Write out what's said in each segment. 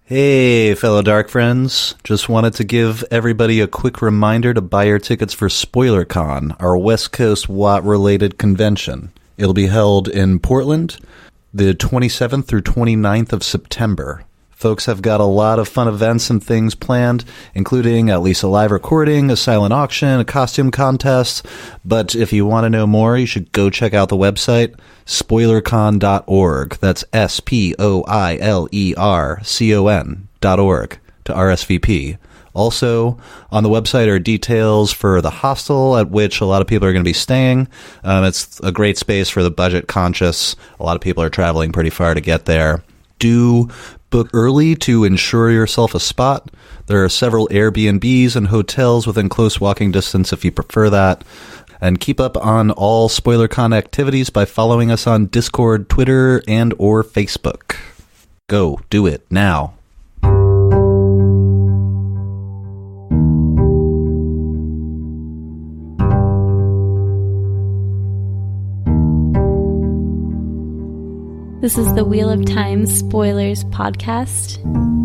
Hey, fellow Dark friends. Just wanted to give everybody a quick reminder to buy your tickets for SpoilerCon, our West Coast WoT-related convention. It'll be held in Portland, the 27th through 29th of September. Folks have got a lot of fun events and things planned, including at least a live recording, a silent auction, a costume contest. But if you want to know more, you should go check out the website, spoilercon.org. That's SPOILERCON.org to RSVP. Also, on the website are details for the hostel at which a lot of people are going to be staying. It's a great space for the budget conscious. A lot of people are traveling pretty far to get there. Do book early to ensure yourself a spot. There are several Airbnbs and hotels within close walking distance if you prefer that. And keep up on all SpoilerCon activities by following us on Discord, Twitter, and or Facebook. Go, do it, now. This is the Wheel of Time Spoilers podcast.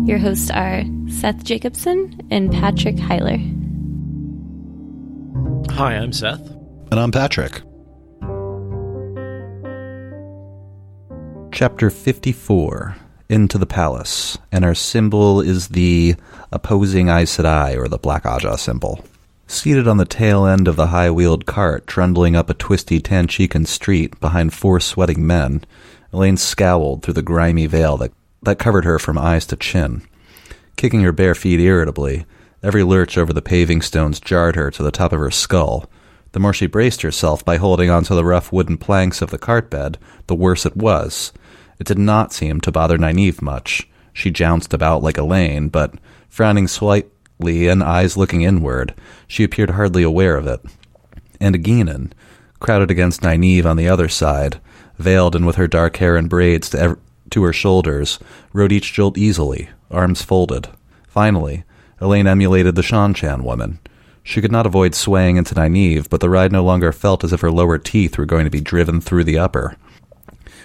Your hosts are Seth Jacobson and Patrick Heiler. Hi, I'm Seth. And I'm Patrick. Chapter 54, Into the Palace, and our symbol is the opposing Aes Sedai, or the Black Aja symbol. Seated on the tail end of the high-wheeled cart, trundling up a twisty Tanchican street behind four sweating men, Elaine scowled through the grimy veil that covered her from eyes to chin. Kicking her bare feet irritably, every lurch over the paving stones jarred her to the top of her skull. The more she braced herself by holding onto the rough wooden planks of the cart bed, the worse it was. It did not seem to bother Nynaeve much. She jounced about like Elaine, but, frowning slightly and eyes looking inward, she appeared hardly aware of it. And Aeginin, crowded against Nynaeve on the other side, veiled and with her dark hair and braids to her shoulders, rode each jolt easily, arms folded. Finally, Elaine emulated the Shan-Chan woman. She could not avoid swaying into Nynaeve, but the ride no longer felt as if her lower teeth were going to be driven through the upper.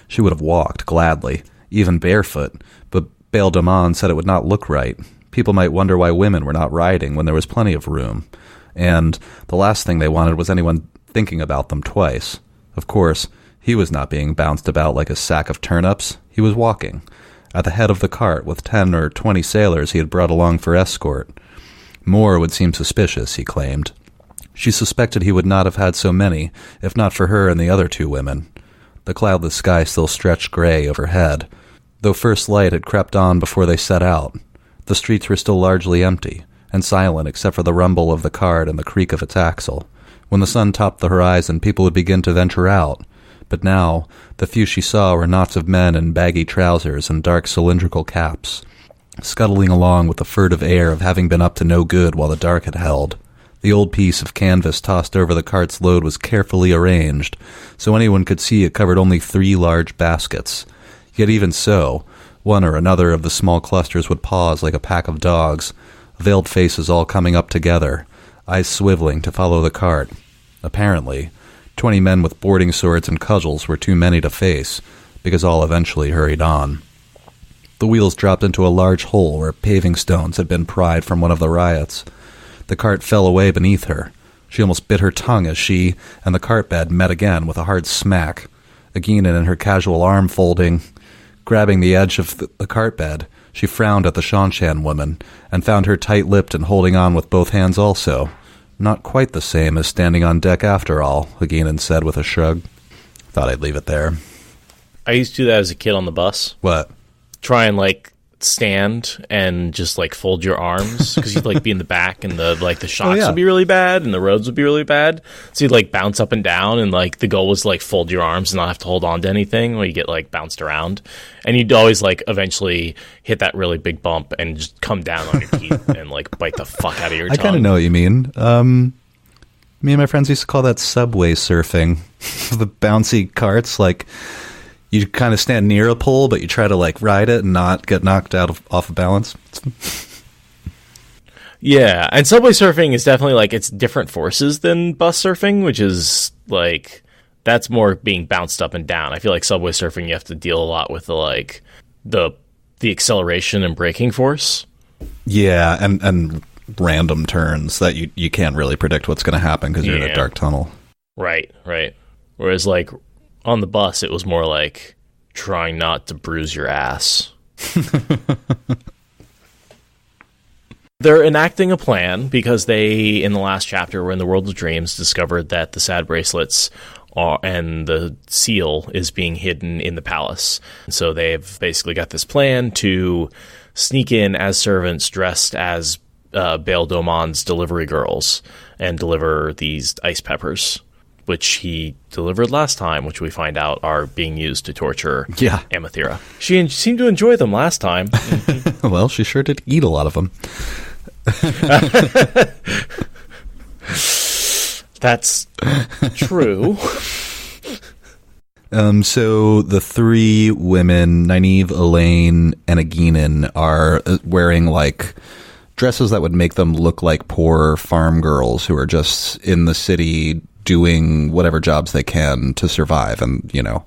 She would have walked, gladly, even barefoot, but Bail Damon said it would not look right. People might wonder why women were not riding when there was plenty of room. And the last thing they wanted was anyone thinking about them twice. Of course, he was not being bounced about like a sack of turnips. He was walking, at the head of the cart with 10 or 20 sailors he had brought along for escort. More would seem suspicious, he claimed. She suspected he would not have had so many, if not for her and the other two women. The cloudless sky still stretched gray overhead, though first light had crept on before they set out. The streets were still largely empty, and silent except for the rumble of the cart and the creak of its axle. When the sun topped the horizon, people would begin to venture out. But now, the few she saw were knots of men in baggy trousers and dark cylindrical caps, scuttling along with the furtive air of having been up to no good while the dark had held. The old piece of canvas tossed over the cart's load was carefully arranged, so anyone could see it covered only 3 large baskets. Yet even so, one or another of the small clusters would pause like a pack of dogs, veiled faces all coming up together, eyes swiveling to follow the cart. Apparently, 20 men with boarding swords and cudgels were too many to face, because all eventually hurried on. The wheels dropped into a large hole where paving stones had been pried from one of the riots. The cart fell away beneath her. She almost bit her tongue as she and the cart bed met again with a hard smack. Aeginin, in her casual arm folding, grabbing the edge of the cart bed, she frowned at the Shan-Chan woman, and found her tight-lipped and holding on with both hands also. Not quite the same as standing on deck after all, Aeginin said with a shrug. Thought I'd leave it there. I used to do that as a kid on the bus. What? Try and, stand and just, fold your arms, because you'd, be in the back, and the shocks would be really bad, and the roads would be really bad. So you'd, bounce up and down, and, the goal was, fold your arms and not have to hold on to anything while you get, bounced around. And you'd always, eventually hit that really big bump and just come down on your teeth and, bite the fuck out of your tongue. I kind of know what you mean. Me and my friends used to call that subway surfing. The bouncy carts, you kind of stand near a pole, but you try to ride it and not get knocked off of balance. Yeah, and subway surfing is definitely it's different forces than bus surfing, which is that's more being bounced up and down. I feel like subway surfing you have to deal a lot with the the acceleration and braking force. Yeah, and random turns that you can't really predict what's going to happen because you're in a dark tunnel. Right. Whereas, like, on the bus, it was more like trying not to bruise your ass. They're enacting a plan because they, in the last chapter, were in the World of Dreams, discovered that the sad bracelets and the seal is being hidden in the palace. So they've basically got this plan to sneak in as servants dressed as Bail Domon's delivery girls and deliver these ice peppers, which he delivered last time, which we find out are being used to torture Amathera. She seemed to enjoy them last time. Well, she sure did eat a lot of them. That's true. So the three women, Nynaeve, Elaine, and Aeginin, are wearing like dresses that would make them look like poor farm girls who are just in the city doing whatever jobs they can to survive. And, you know,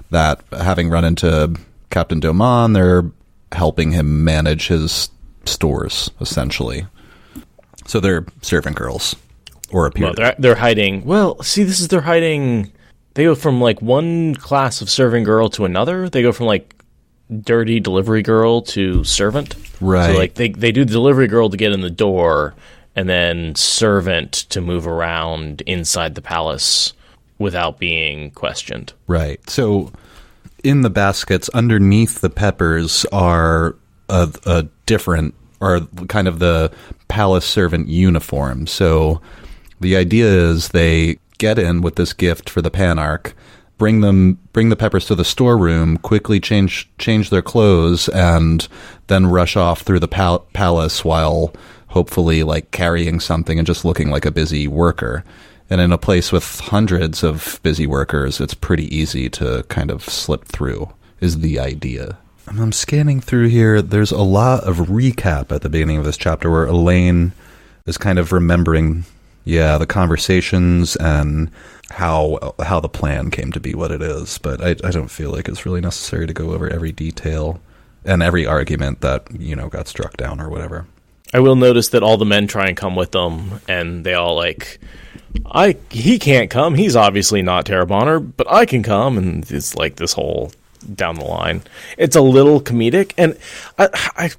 that having run into Captain Domon, they're helping him manage his stores, essentially. So they're servant girls, or appear. Well, they're hiding. Well, see, they're hiding. They go from like one class of servant girl to another. They go from like dirty delivery girl to servant. Right. So like they do delivery girl to get in the door, and then servant to move around inside the palace without being questioned. Right. So in the baskets underneath the peppers are a different, or kind of the palace servant uniform. So the idea is they get in with this gift for the Panarch, bring the peppers to the storeroom, quickly change their clothes, and then rush off through the palace while hopefully like carrying something and just looking like a busy worker. And in a place with hundreds of busy workers, it's pretty easy to kind of slip through, is the idea. I'm scanning through here. There's a lot of recap at the beginning of this chapter where Elaine is kind of remembering, the conversations and how the plan came to be what it is. But I don't feel like it's really necessary to go over every detail and every argument that, got struck down or whatever. I will notice that all the men try and come with them, and they all like, he can't come. He's obviously not Terabonner, but I can come. And it's like this whole down the line. It's a little comedic. And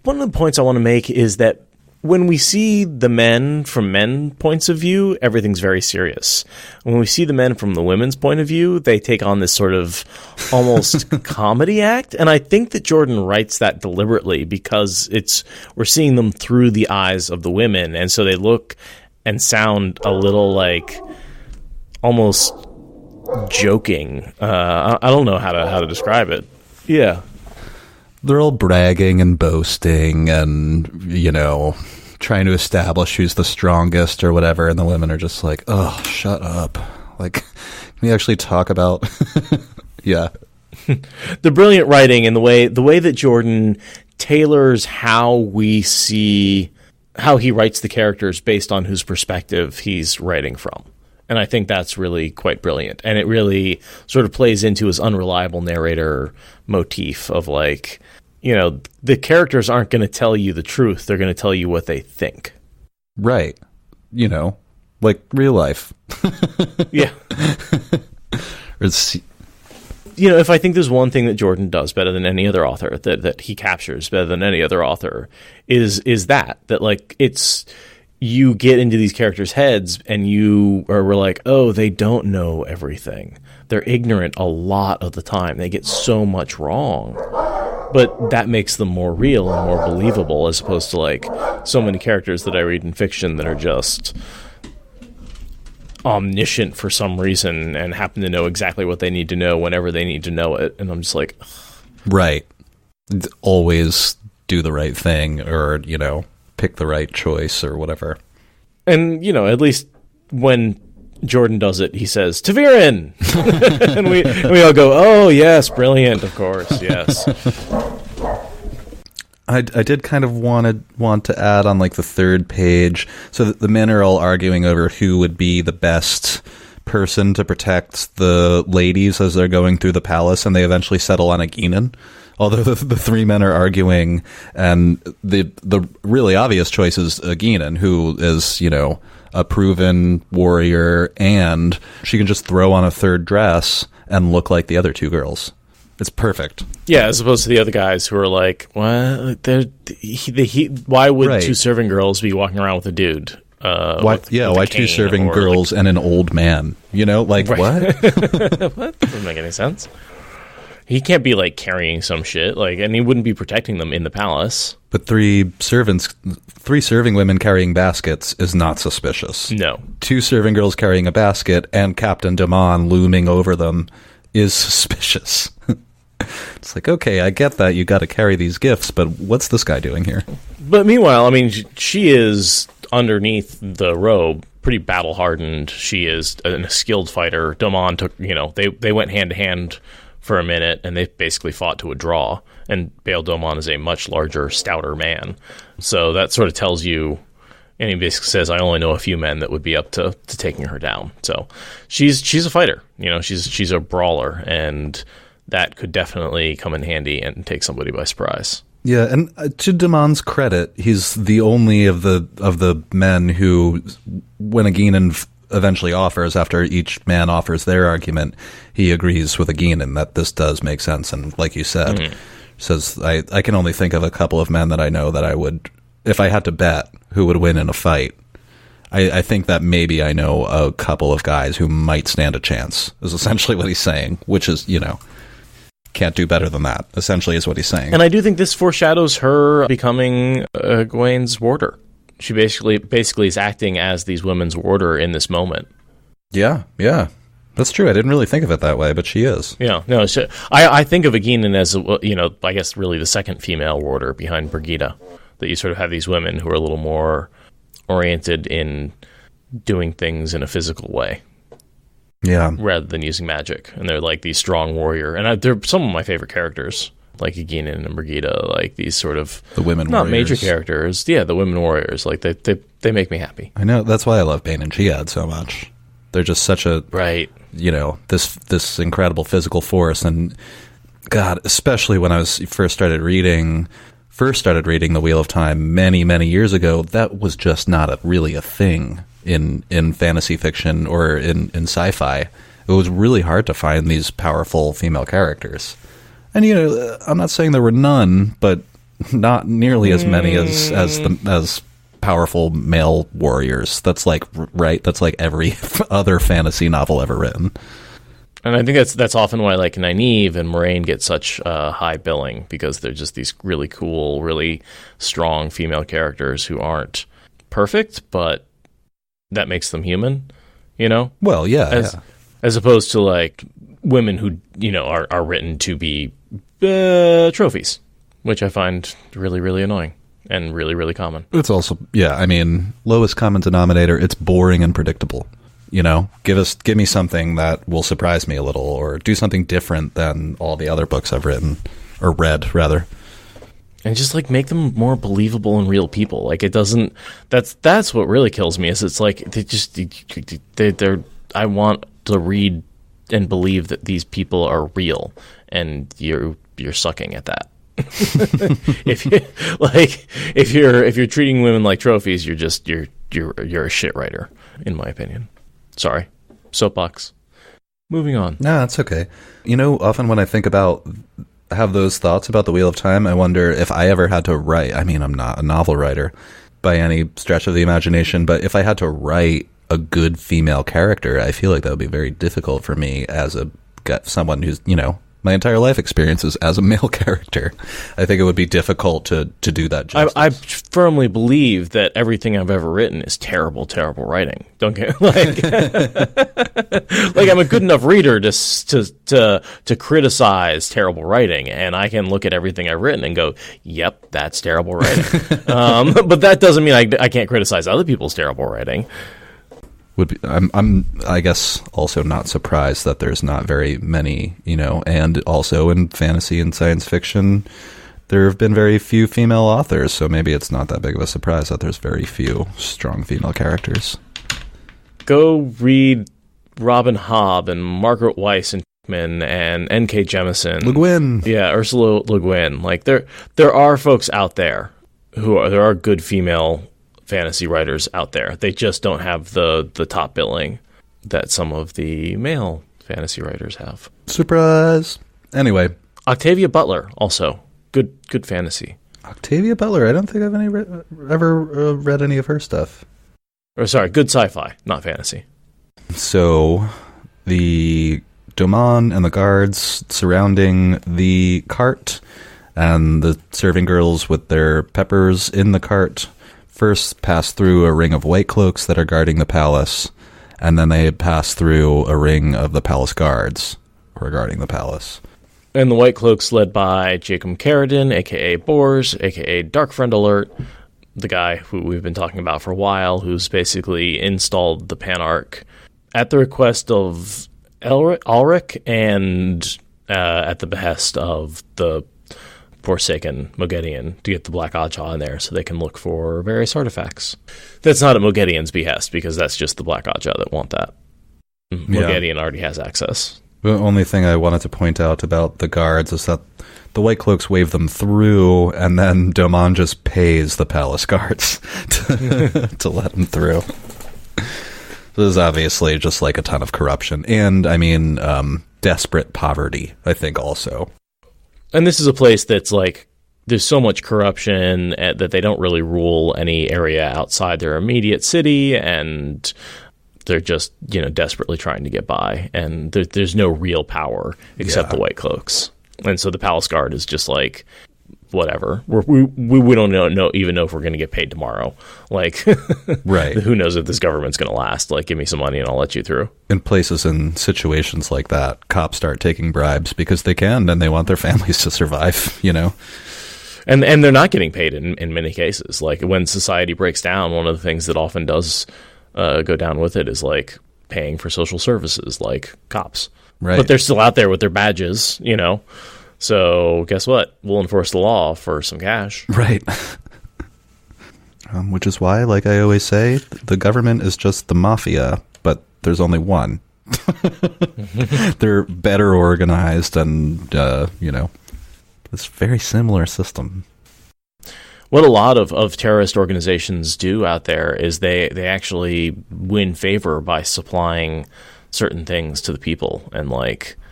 one of the points I want to make is that when we see the men from men points of view, everything's very serious. When we see the men from the women's point of view, they take on this sort of almost comedy act. And I think that Jordan writes that deliberately because we're seeing them through the eyes of the women. And so they look and sound a little like almost joking. I don't know how to describe it. Yeah. They're all bragging and boasting and, trying to establish who's the strongest or whatever. And the women are just like, oh, shut up. Like, can we actually talk about... Yeah. The brilliant writing and the way that Jordan tailors how we see... how he writes the characters based on whose perspective he's writing from. And I think that's really quite brilliant. And it really sort of plays into his unreliable narrator motif of like, the characters aren't going to tell you the truth. They're going to tell you what they think. Right. Like real life. Yeah. If I think there's one thing that Jordan does better than any other author, that he captures better than any other author, is that like it's... you get into these characters' heads and we're like, oh, they don't know everything. They're ignorant a lot of the time. They get so much wrong. But that makes them more real and more believable as opposed to like so many characters that I read in fiction that are just omniscient for some reason and happen to know exactly what they need to know whenever they need to know it. And I'm just like... Right. Always do the right thing or, pick the right choice or whatever. And, at least when Jordan does it, he says, Tavirin! And we all go, oh, yes, brilliant, of course, yes. I did kind of want to add on like the third page, so that the men are all arguing over who would be the best person to protect the ladies as they're going through the palace, and they eventually settle on Aeginin. Although the three men are arguing, and the really obvious choice is Aeginan, who is, a proven warrior, and she can just throw on a third dress and look like the other two girls. It's perfect. Yeah, as opposed to the other guys who are like, what? Why would two serving girls be walking around with a dude? Why two serving girls and an old man? What? What? Doesn't make any sense. He can't be carrying some shit, and he wouldn't be protecting them in the palace. But three serving women carrying baskets is not suspicious. No. Two serving girls carrying a basket and Captain Damon looming over them is suspicious. It's okay, I get that you got to carry these gifts, but what's this guy doing here? But meanwhile, she is underneath the robe, pretty battle hardened. She is a skilled fighter. Damon took, they went hand to hand for a minute, and they basically fought to a draw. And Bail Domon is a much larger, stouter man. So that sort of tells you, and he basically says, I only know a few men that would be up to taking her down. So she's a fighter. She's a brawler, and that could definitely come in handy and take somebody by surprise. Yeah, and to Damon's credit, he's the only of the men who, when Aeginan eventually offers, after each man offers their argument, he agrees with Aeginan that this does make sense. And like you said, says, I can only think of a couple of men that I know that I would, if I had to bet who would win in a fight, I think that maybe I know a couple of guys who might stand a chance, is essentially what he's saying, which is, can't do better than that, essentially is what he's saying. And I do think this foreshadows her becoming Egwene's warder. She basically is acting as these women's warder in this moment. Yeah. That's true. I didn't really think of it that way, but she is. Yeah, no, I think of Aeginan as, I guess really the second female warder behind Brigida. That you sort of have these women who are a little more oriented in doing things in a physical way. Yeah. Rather than using magic. And they're these strong warrior. And they're some of my favorite characters. Like Aeginan and Brigida, these sort of... The women not warriors. Major characters. Yeah, the women warriors. They make me happy. I know. That's why I love Bane and Jihad so much. They're just such a... Right. This incredible physical force. And God, especially when I first started reading The Wheel of Time many, many years ago, that was just not really a thing in fantasy fiction or in sci-fi. It was really hard to find these powerful female characters. And, I'm not saying there were none, but not nearly as many as powerful male warriors. That's that's every other fantasy novel ever written. And I think that's often why Nynaeve and Moiraine get such high billing, because they're just these really cool, really strong female characters who aren't perfect, but that makes them human, Well, yeah. As opposed to women who, are written to be trophies, which I find really, really annoying and really, really common. It's also, lowest common denominator, it's boring and predictable. Give me something that will surprise me a little, or do something different than all the other books I've written, or read, rather. And just make them more believable and real people. It doesn't, that's what really kills me, is it's I want to read and believe that these people are real, and you're sucking at that. if you're treating women like trophies, you're a shit writer, in my opinion. Sorry, soapbox. Moving on. No, that's okay. Often when I have those thoughts about The Wheel of Time, I wonder if I ever had to write. I'm not a novel writer by any stretch of the imagination, but if I had to write a good female character, I feel like that would be very difficult for me as someone who's, my entire life experiences as a male character. I think it would be difficult to do that justice. I firmly believe that everything I've ever written is terrible, terrible writing. Don't get I'm a good enough reader to criticize terrible writing, and I can look at everything I've written and go, "Yep, that's terrible writing." But that doesn't mean I can't criticize other people's terrible writing. I'm I guess also not surprised that there's not very many, and also in fantasy and science fiction there have been very few female authors, so maybe it's not that big of a surprise that there's very few strong female characters. Go read Robin Hobb and Margaret Weiss and and N.K. Jemisin. Le Guin. Yeah, Ursula Le Guin. Like, there are folks out there there are good female fantasy writers out there. They just don't have the top billing that some of the male fantasy writers have. Surprise. Anyway. Octavia Butler, also. Good fantasy. Octavia Butler. I don't think I've ever read any of her stuff. Or sorry, good sci-fi, not fantasy. So, the Doman and the guards surrounding the cart and the serving girls with their peppers in the cart first pass through a ring of white cloaks that are guarding the palace, and then they pass through a ring of the palace guards who are guarding the palace. And the white cloaks led by Jacob Carradine, a.k.a. Bors, a.k.a. Dark Friend Alert, the guy who we've been talking about for a while, who's basically installed the Panarch at the request of Ulrich and at the behest of the Forsaken Moghedian to get the Black Oddjaw in there so they can look for various artifacts. That's not at Moghedian's behest, because that's just the Black Oddjaw that want that. Moghedian already has access. The only thing I wanted to point out about the guards is that the White Cloaks wave them through, and then Doman just pays the palace guards to let them through. This is obviously just like a ton of corruption. And, I mean, desperate poverty, I think, also. And this is a place that's like, there's so much corruption that they don't really rule any area outside their immediate city, and they're just, desperately trying to get by. And there's no real power except the White Cloaks. And so the Palace Guard is just like, whatever. We don't even know if we're going to get paid tomorrow. Like, right. Who knows if this government's going to last? Like, give me some money and I'll let you through. In places and situations like that, cops start taking bribes because they can, and they want their families to survive, And they're not getting paid in many cases. Like, when society breaks down, one of the things that often does go down with it is, like, paying for social services, like cops. Right. But they're still out there with their badges, So guess what? We'll enforce the law for some cash. Right. Which is why, like I always say, the government is just the mafia, but there's only one. They're better organized and, it's a very similar system. What a lot of terrorist organizations do out there is they actually win favor by supplying certain things to the people, and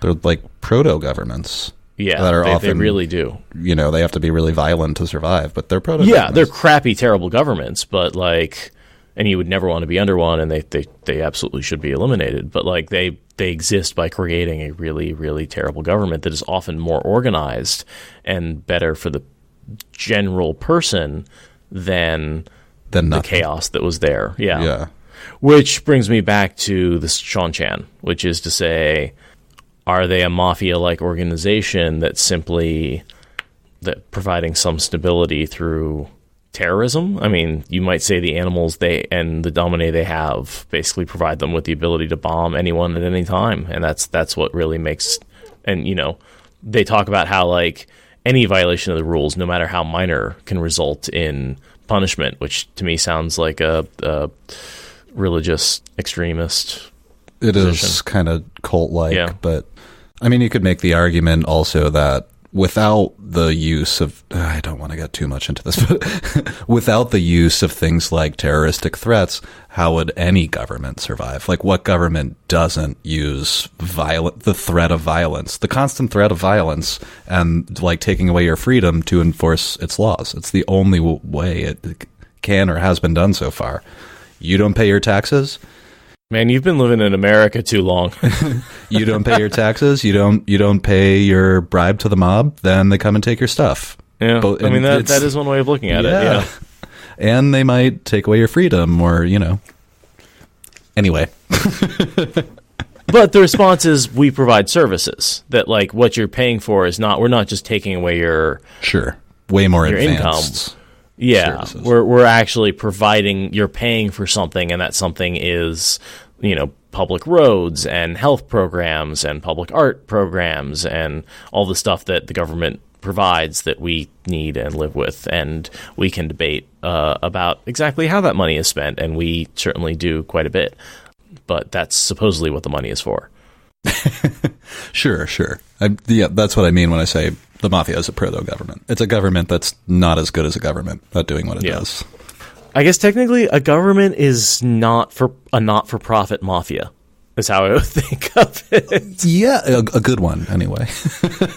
they're like proto-governments. Yeah, that are often, they really do. They have to be really violent to survive, but they're proto-governments. Yeah, they're crappy, terrible governments, but and you would never want to be under one, and they absolutely should be eliminated. But they exist by creating a really, really terrible government that is often more organized and better for the general person than the chaos that was there. Yeah. Which brings me back to the Seanchan, which is to say, are they a mafia-like organization that's simply providing some stability through terrorism? I mean, you might say the animals and the Domine they have basically provide them with the ability to bomb anyone at any time, and that's what really makes. And they talk about how any violation of the rules, no matter how minor, can result in punishment, which to me sounds like a religious extremist position. Is kind of cult-like, but I mean, you could make the argument also that without the use of, I don't want to get too much into this, but without the use of things like terroristic threats, how would any government survive? What government doesn't use the threat of violence, the constant threat of violence, and taking away your freedom to enforce its laws? It's the only way it can or has been done so far. You don't pay your taxes? Man, you've been living in America too long. You don't pay your taxes. You don't pay your bribe to the mob. Then they come and take your stuff. Yeah, I mean that is one way of looking at it. Yeah, and they might take away your freedom, or Anyway, but the response is we provide services that what you're paying for is not. We're not just taking away your way more your advanced income. Yeah, services. We're actually providing. You're paying for something, and that something is public roads and health programs and public art programs and all the stuff that the government provides that we need and live with, and we can debate about exactly how that money is spent, and we certainly do quite a bit. But that's supposedly what the money is for. Sure. Yeah, that's what I mean when I say the mafia is a proto-government. It's a government that's not as good as a government at doing what it does. I guess technically a government is a not-for-profit mafia. Is how I would think of it. Yeah, a good one anyway.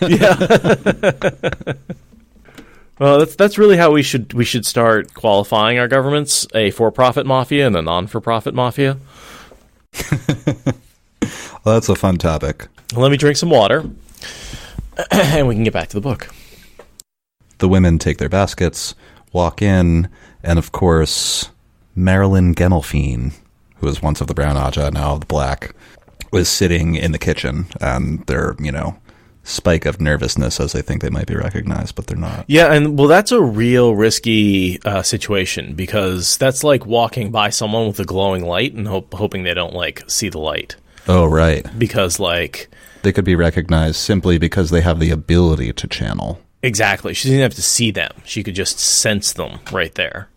Yeah. Well, that's really how we should start qualifying our governments: a for-profit mafia and a non-for-profit mafia. Well, that's a fun topic. Let me drink some water, and we can get back to the book. The women take their baskets, walk in, and of course, Marilyn Genelfine, who was once of the brown Aja, now of the black, was sitting in the kitchen, and their, spike of nervousness as they think they might be recognized, but they're not. Yeah, and well, that's a real risky situation, because that's like walking by someone with a glowing light and hoping they don't, see the light. Oh, right. Because, they could be recognized simply because they have the ability to channel. Exactly. She didn't have to see them. She could just sense them right there.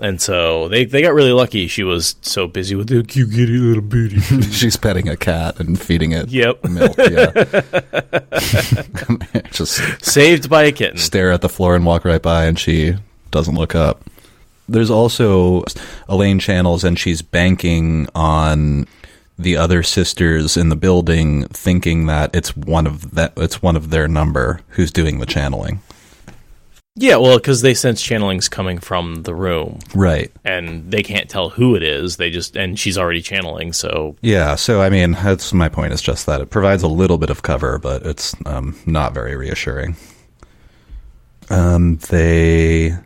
And so they got really lucky. She was so busy with the cute kitty little booty. She's petting a cat and feeding it milk. Yeah. Just saved by a kitten. Stare at the floor and walk right by, and she doesn't look up. There's also Elaine channels, and she's banking on the other sisters in the building, thinking that it's one of their number who's doing the channeling. Yeah, well, because they sense channeling's coming from the room. Right. And they can't tell who it is. And she's already channeling, so... Yeah, so, I mean, that's my point, is just that it provides a little bit of cover, but it's not very reassuring. They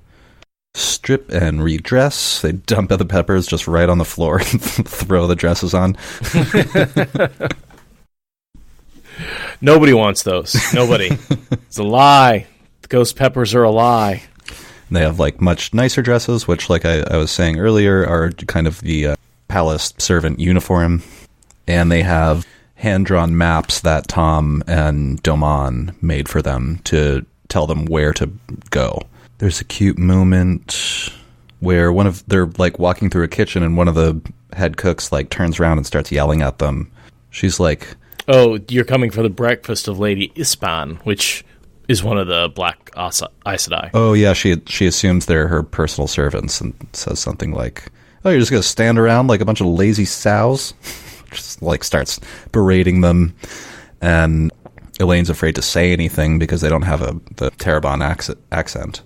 strip and redress. They dump the peppers just right on the floor and throw the dresses on. Nobody wants those. Nobody. It's a lie. Ghost peppers are a lie. They have much nicer dresses, which I was saying earlier are kind of the palace servant uniform, and they have hand-drawn maps that Tom and Doman made for them to tell them where to go. There's a cute moment where they're walking through a kitchen, and one of the head cooks turns around and starts yelling at them. She's like, "Oh, you're coming for the breakfast of Lady Ispan," which is one of the black Aes Sedai. Oh, yeah, she assumes they're her personal servants and says something like, "Oh, you're just going to stand around like a bunch of lazy sows?" Just starts berating them. And Elaine's afraid to say anything because they don't have the Terabon accent.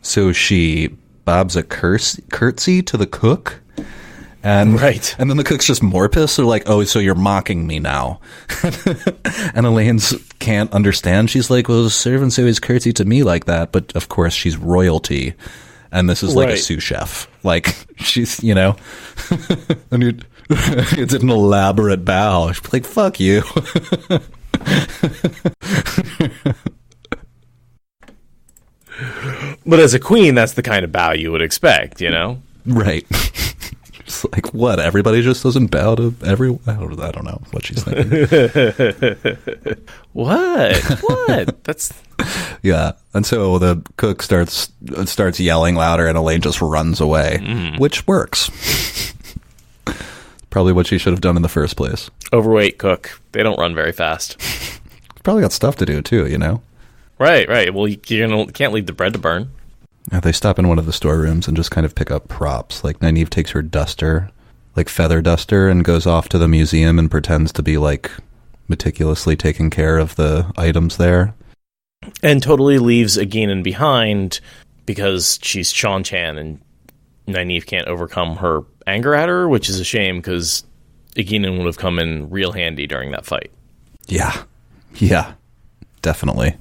So she bobs a curtsy to the cook. And, right. And then the cook's just more pissed. They're like, "Oh, so you're mocking me now." And Elaine's can't understand. She's like, "Well, the servants always curtsy to me like that." But, of course, she's royalty. And this is a sous chef. She's, and it's an elaborate bow. She's like, "Fuck you." But as a queen, that's the kind of bow you would expect, Right. It's what? Everybody just doesn't bow to everyone? I don't know what she's thinking. What? That's... Yeah. And so the cook starts yelling louder, and Elaine just runs away, which works. Probably what she should have done in the first place. Overweight cook. They don't run very fast. Probably got stuff to do, too, Right. Well, you can't leave the bread to burn. They stop in one of the storerooms and just kind of pick up props. Nynaeve takes her duster, feather duster, and goes off to the museum and pretends to be, meticulously taking care of the items there. And totally leaves Aeginan behind because she's Seanchan and Nynaeve can't overcome her anger at her, which is a shame because Aeginan would have come in real handy during that fight. Yeah, definitely.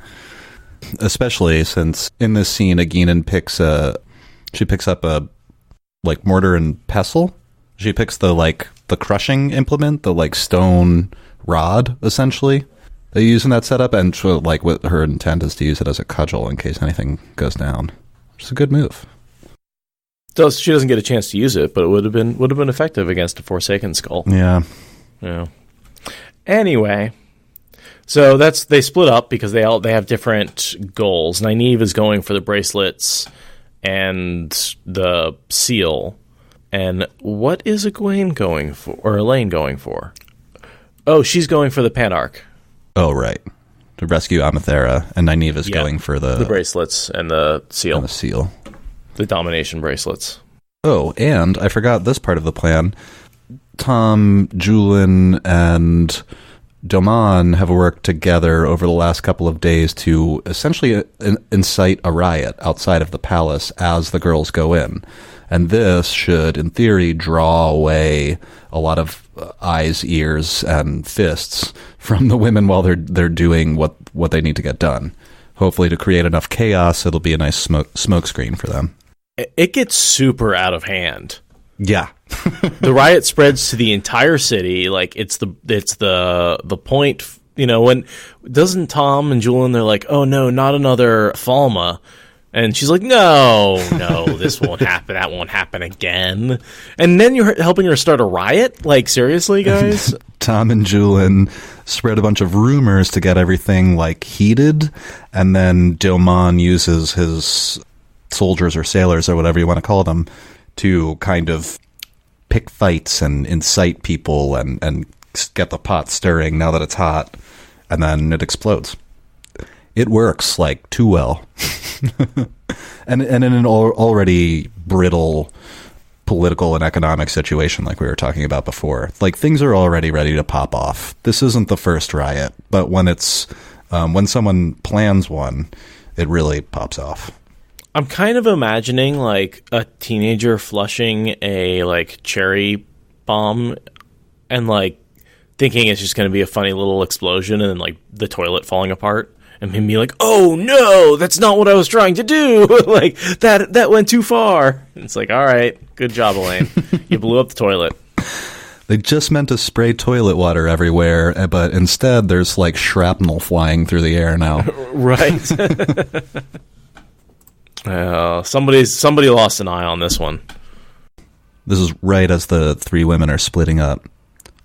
Especially since in this scene, Aeginan picks up a mortar and pestle. She picks the crushing implement, the stone rod essentially they use in that setup, and what her intent is to use it as a cudgel in case anything goes down. It's a good move. She doesn't get a chance to use it, but it would have been effective against a Forsaken skull. Yeah. Anyway. So they split up because they have different goals. Nynaeve is going for the bracelets and the seal. And what is Egwene going for, or Elaine going for? Oh, she's going for the Panarch. Oh, right. To rescue Amathera, and Nynaeva's going for the bracelets and the seal. And the seal. The domination bracelets. Oh, and I forgot this part of the plan. Tom, Julian, and Doman have worked together over the last couple of days to essentially incite a riot outside of the palace as the girls go in. And this should, in theory, draw away a lot of eyes, ears, and fists from the women while they're doing what they need to get done. Hopefully to create enough chaos, it'll be a nice smoke screen for them. It gets super out of hand. Yeah. The riot spreads to the entire city. Like, it's the point, when doesn't Tom and Julian, they're like, oh no, not another Falma. And she's like, no, this won't happen. That won't happen again. And then you're helping her start a riot? Like, seriously, guys? Tom and Julian spread a bunch of rumors to get everything, like, heated. And then Doman uses his soldiers or sailors or whatever you want to call them to kind of pick fights and incite people and get the pot stirring now that it's hot. And then it explodes. It works, like, too well. and in an already brittle political and economic situation like we were talking about before. Like, things are already ready to pop off. This isn't the first riot, but when it's when someone plans one, it really pops off. I'm kind of imagining, like, a teenager flushing a, like, cherry bomb and, like, thinking it's just going to be a funny little explosion and then, like, the toilet falling apart. And maybe like, oh no, that's not what I was trying to do. Like, that went too far. And it's like, all right, good job, Elaine. You blew up the toilet. They just meant to spray toilet water everywhere, but instead there's like shrapnel flying through the air now. Right. Somebody lost an eye on this one. This is right as the three women are splitting up.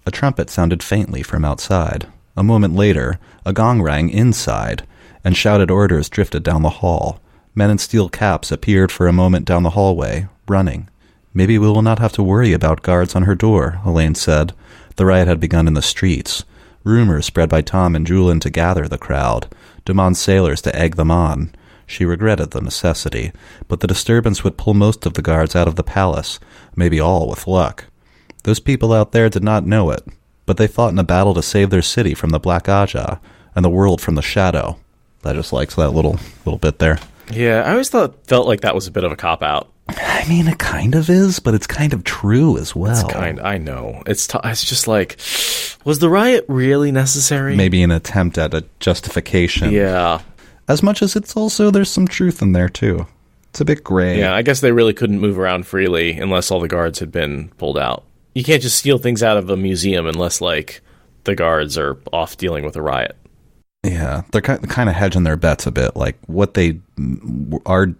A trumpet sounded faintly from outside. A moment later, a gong rang inside, and shouted orders drifted down the hall. Men in steel caps appeared for a moment down the hallway, running. Maybe we will not have to worry about guards on her door, Elaine said. The riot had begun in the streets. Rumors spread by Tom and Julian to gather the crowd, Dumon's sailors to egg them on. She regretted the necessity, but the disturbance would pull most of the guards out of the palace, maybe all with luck. Those people out there did not know it, but they fought in a battle to save their city from the Black Aja and the world from the Shadow. I just liked that little bit there. Yeah, I always felt like that was a bit of a cop-out. I mean, it kind of is, but it's kind of true as well. I know. It's just like, was the riot really necessary? Maybe an attempt at a justification. Yeah. As much as it's also, there's some truth in there, too. It's a bit gray. Yeah, I guess they really couldn't move around freely unless all the guards had been pulled out. You can't just steal things out of a museum unless, like, the guards are off dealing with a riot. Yeah, they're kind of hedging their bets a bit. Like, what they are,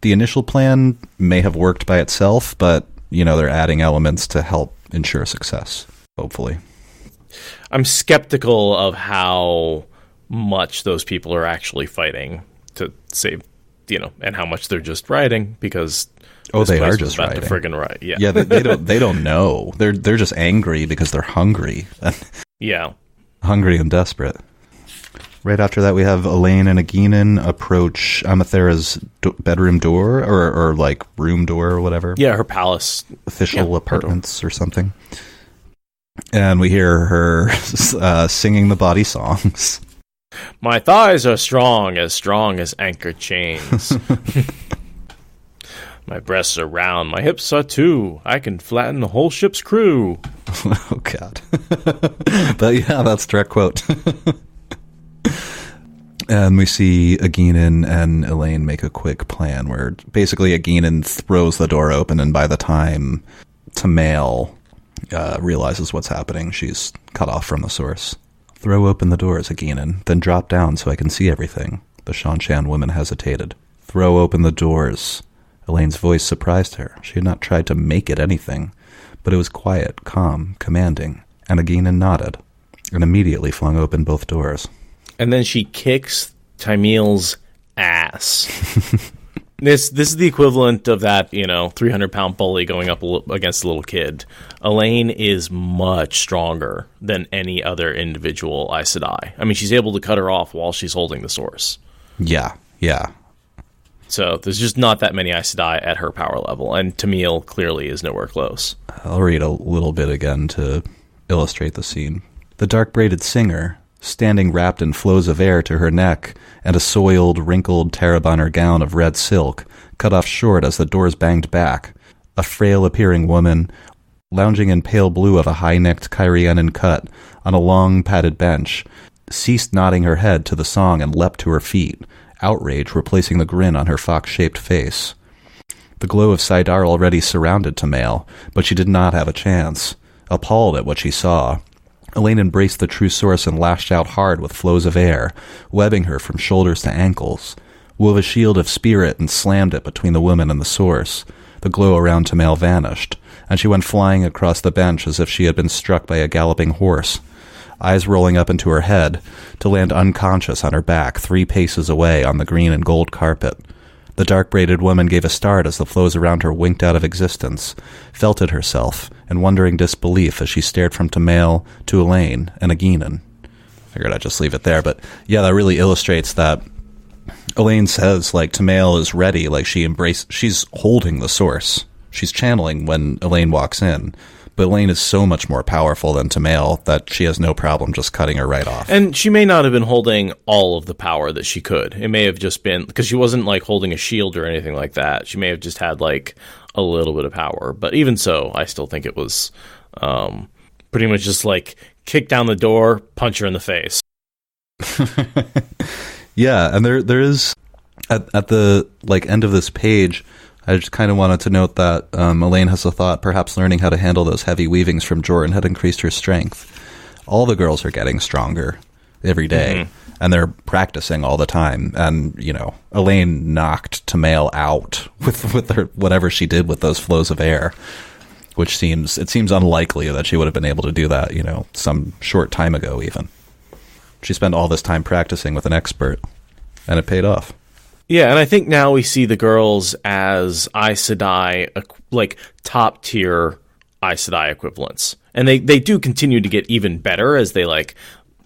the initial plan may have worked by itself, but, they're adding elements to help ensure success, hopefully. I'm skeptical of how much those people are actually fighting to save, and how much they're just rioting, because... Oh, they are just rioting. The friggin' riot. Yeah. Yeah, they don't know. They're just angry because they're hungry. Yeah. Hungry and desperate. Right after that, we have Elaine and Aeginin approach Amathera's bedroom door, or like room door or whatever. Yeah, her palace. Official apartments or something. And we hear her singing the body songs. My thighs are strong as anchor chains. My breasts are round, my hips are too. I can flatten the whole ship's crew. Oh, God. But yeah, that's a direct quote. And we see Aeginin and Elaine make a quick plan where basically Aeginin throws the door open, and by the time Tamail realizes what's happening, she's cut off from the source. Throw open the doors, Aeginin, then drop down so I can see everything. The Shanshan woman hesitated. Throw open the doors. Elaine's voice surprised her. She had not tried to make it anything, but it was quiet, calm, commanding, and Aeginin nodded, and immediately flung open both doors. And then she kicks Tamail's ass. This is the equivalent of that, 300-pound bully going up against a little kid. Elaine is much stronger than any other individual Aes Sedai. I mean, she's able to cut her off while she's holding the source. Yeah. So there's just not that many Aes Sedai at her power level, and Tamil clearly is nowhere close. I'll read a little bit again to illustrate the scene. The dark-braided singer, standing wrapped in flows of air to her neck and a soiled, wrinkled Tarabonner gown of red silk, cut off short as the doors banged back, a frail-appearing woman, lounging in pale blue of a high-necked Kyrianan cut on a long, padded bench, ceased nodding her head to the song and leapt to her feet, outrage replacing the grin on her fox-shaped face. The glow of Saidar already surrounded Tamale, but she did not have a chance. Appalled at what she saw, Elaine embraced the true source and lashed out hard with flows of air, webbing her from shoulders to ankles, wove a shield of spirit and slammed it between the woman and the source. The glow around Tamale vanished, and she went flying across the bench as if she had been struck by a galloping horse, eyes rolling up into her head, to land unconscious on her back 3 paces away on the green and gold carpet. The dark-braided woman gave a start as the flows around her winked out of existence, felt it herself, in wondering disbelief as she stared from Tamale to Elaine and Aguinan. Figured I'd just leave it there, but yeah, that really illustrates that. Elaine says, Tamale is ready, she's holding the source. She's channeling when Elaine walks in. But Elaine is so much more powerful than Tamale that she has no problem just cutting her right off. And she may not have been holding all of the power that she could. It may have just been, because she wasn't holding a shield or anything like that. She may have just had a little bit of power. But even so, I still think it was pretty much just kick down the door, punch her in the face. Yeah, and there is, at the end of this page, I just kind of wanted to note that Elaine has a thought, perhaps learning how to handle those heavy weavings from Jordan had increased her strength. All the girls are getting stronger every day, and they're practicing all the time. And, Elaine knocked Tamale out with her, whatever she did with those flows of air, which seems unlikely that she would have been able to do that, some short time ago even. She spent all this time practicing with an expert, and it paid off. Yeah, and I think now we see the girls as Aes Sedai, top-tier Aes Sedai equivalents. And they do continue to get even better as they,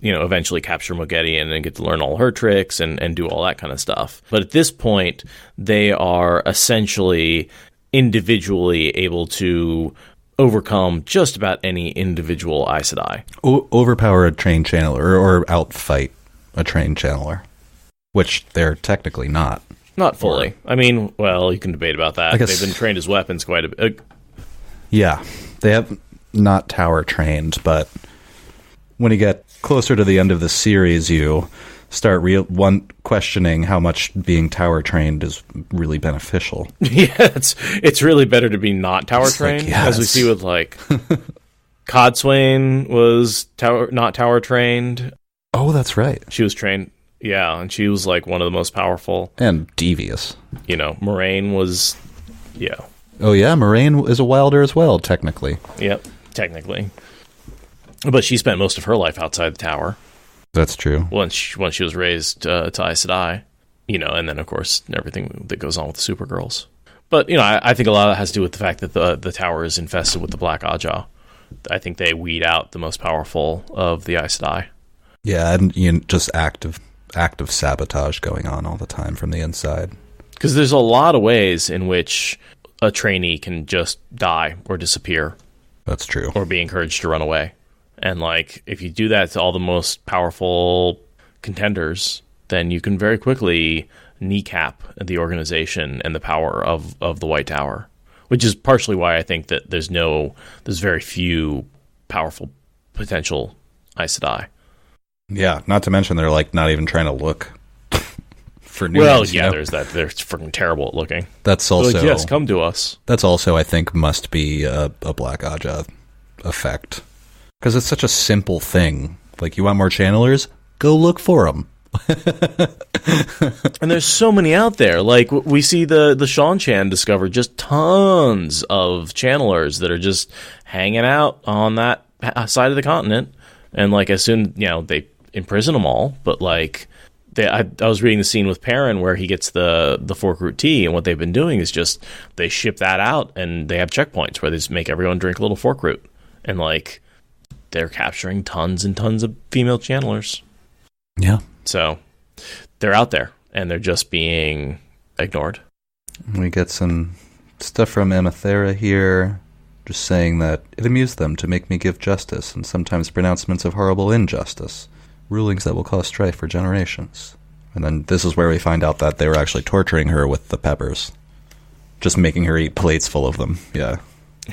eventually capture Moghedien and get to learn all her tricks and do all that kind of stuff. But at this point, they are essentially individually able to overcome just about any individual Aes Sedai. Overpower a trained channeler, or outfight a trained channeler. Which they're technically not. Not fully. I mean, well, you can debate about that. They've been trained as weapons quite a bit. Yeah, they have not tower trained, but when you get closer to the end of the series, you start questioning how much being tower trained is really beneficial. Yeah, it's really better to be not tower trained, as we see with Codswain was not tower trained. Oh, that's right. She was trained. Yeah, and she was one of the most powerful. And devious. Moraine was, yeah. Oh yeah, Moraine is a wilder as well, technically. Yep, technically. But she spent most of her life outside the tower. That's true. Once she was raised to Aes Sedai, and then of course everything that goes on with the Supergirls. But I think a lot of that has to do with the fact that the tower is infested with the Black Aja. I think they weed out the most powerful of the Aes Sedai. Yeah, and just active sabotage going on all the time from the inside. Because there's a lot of ways in which a trainee can just die or disappear. That's true. Or be encouraged to run away. And if you do that to all the most powerful contenders, then you can very quickly kneecap the organization and the power of the White Tower. Which is partially why I think that there's very few powerful potential Aes Sedai. Yeah, not to mention they're not even trying to look for news. Well, yeah, there's that. They're freaking terrible at looking. That's also yes, come to us. That's also, I think, must be a Black Aja effect, because it's such a simple thing. You want more channelers? Go look for them. And there's so many out there. We see the Sean Chan discover just tons of channelers that are just hanging out on that side of the continent. And as soon they imprison them all, but I was reading the scene with Perrin where he gets the fork root tea, and what they've been doing is just they ship that out, and they have checkpoints where they just make everyone drink a little fork root, and like they're capturing tons and tons of female channelers. Yeah. So they're out there, and they're just being ignored. We get some stuff from Amathera here, just saying that it amused them to make me give justice, and sometimes pronouncements of horrible injustice, rulings that will cause strife for generations. And then this is where we find out that they were actually torturing her with the peppers. Just making her eat plates full of them, yeah.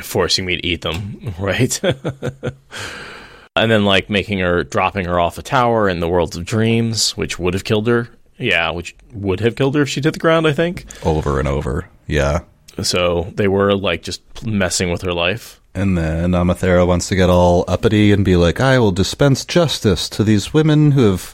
Forcing me to eat them, right? And then, like, dropping her off a tower in the Worlds of Dreams, which would have killed her. Yeah, which would have killed her if she hit the ground, I think. Over and over, yeah. So they were, like, just messing with her life. And then Amathera wants to get all uppity and be like, I will dispense justice to these women who have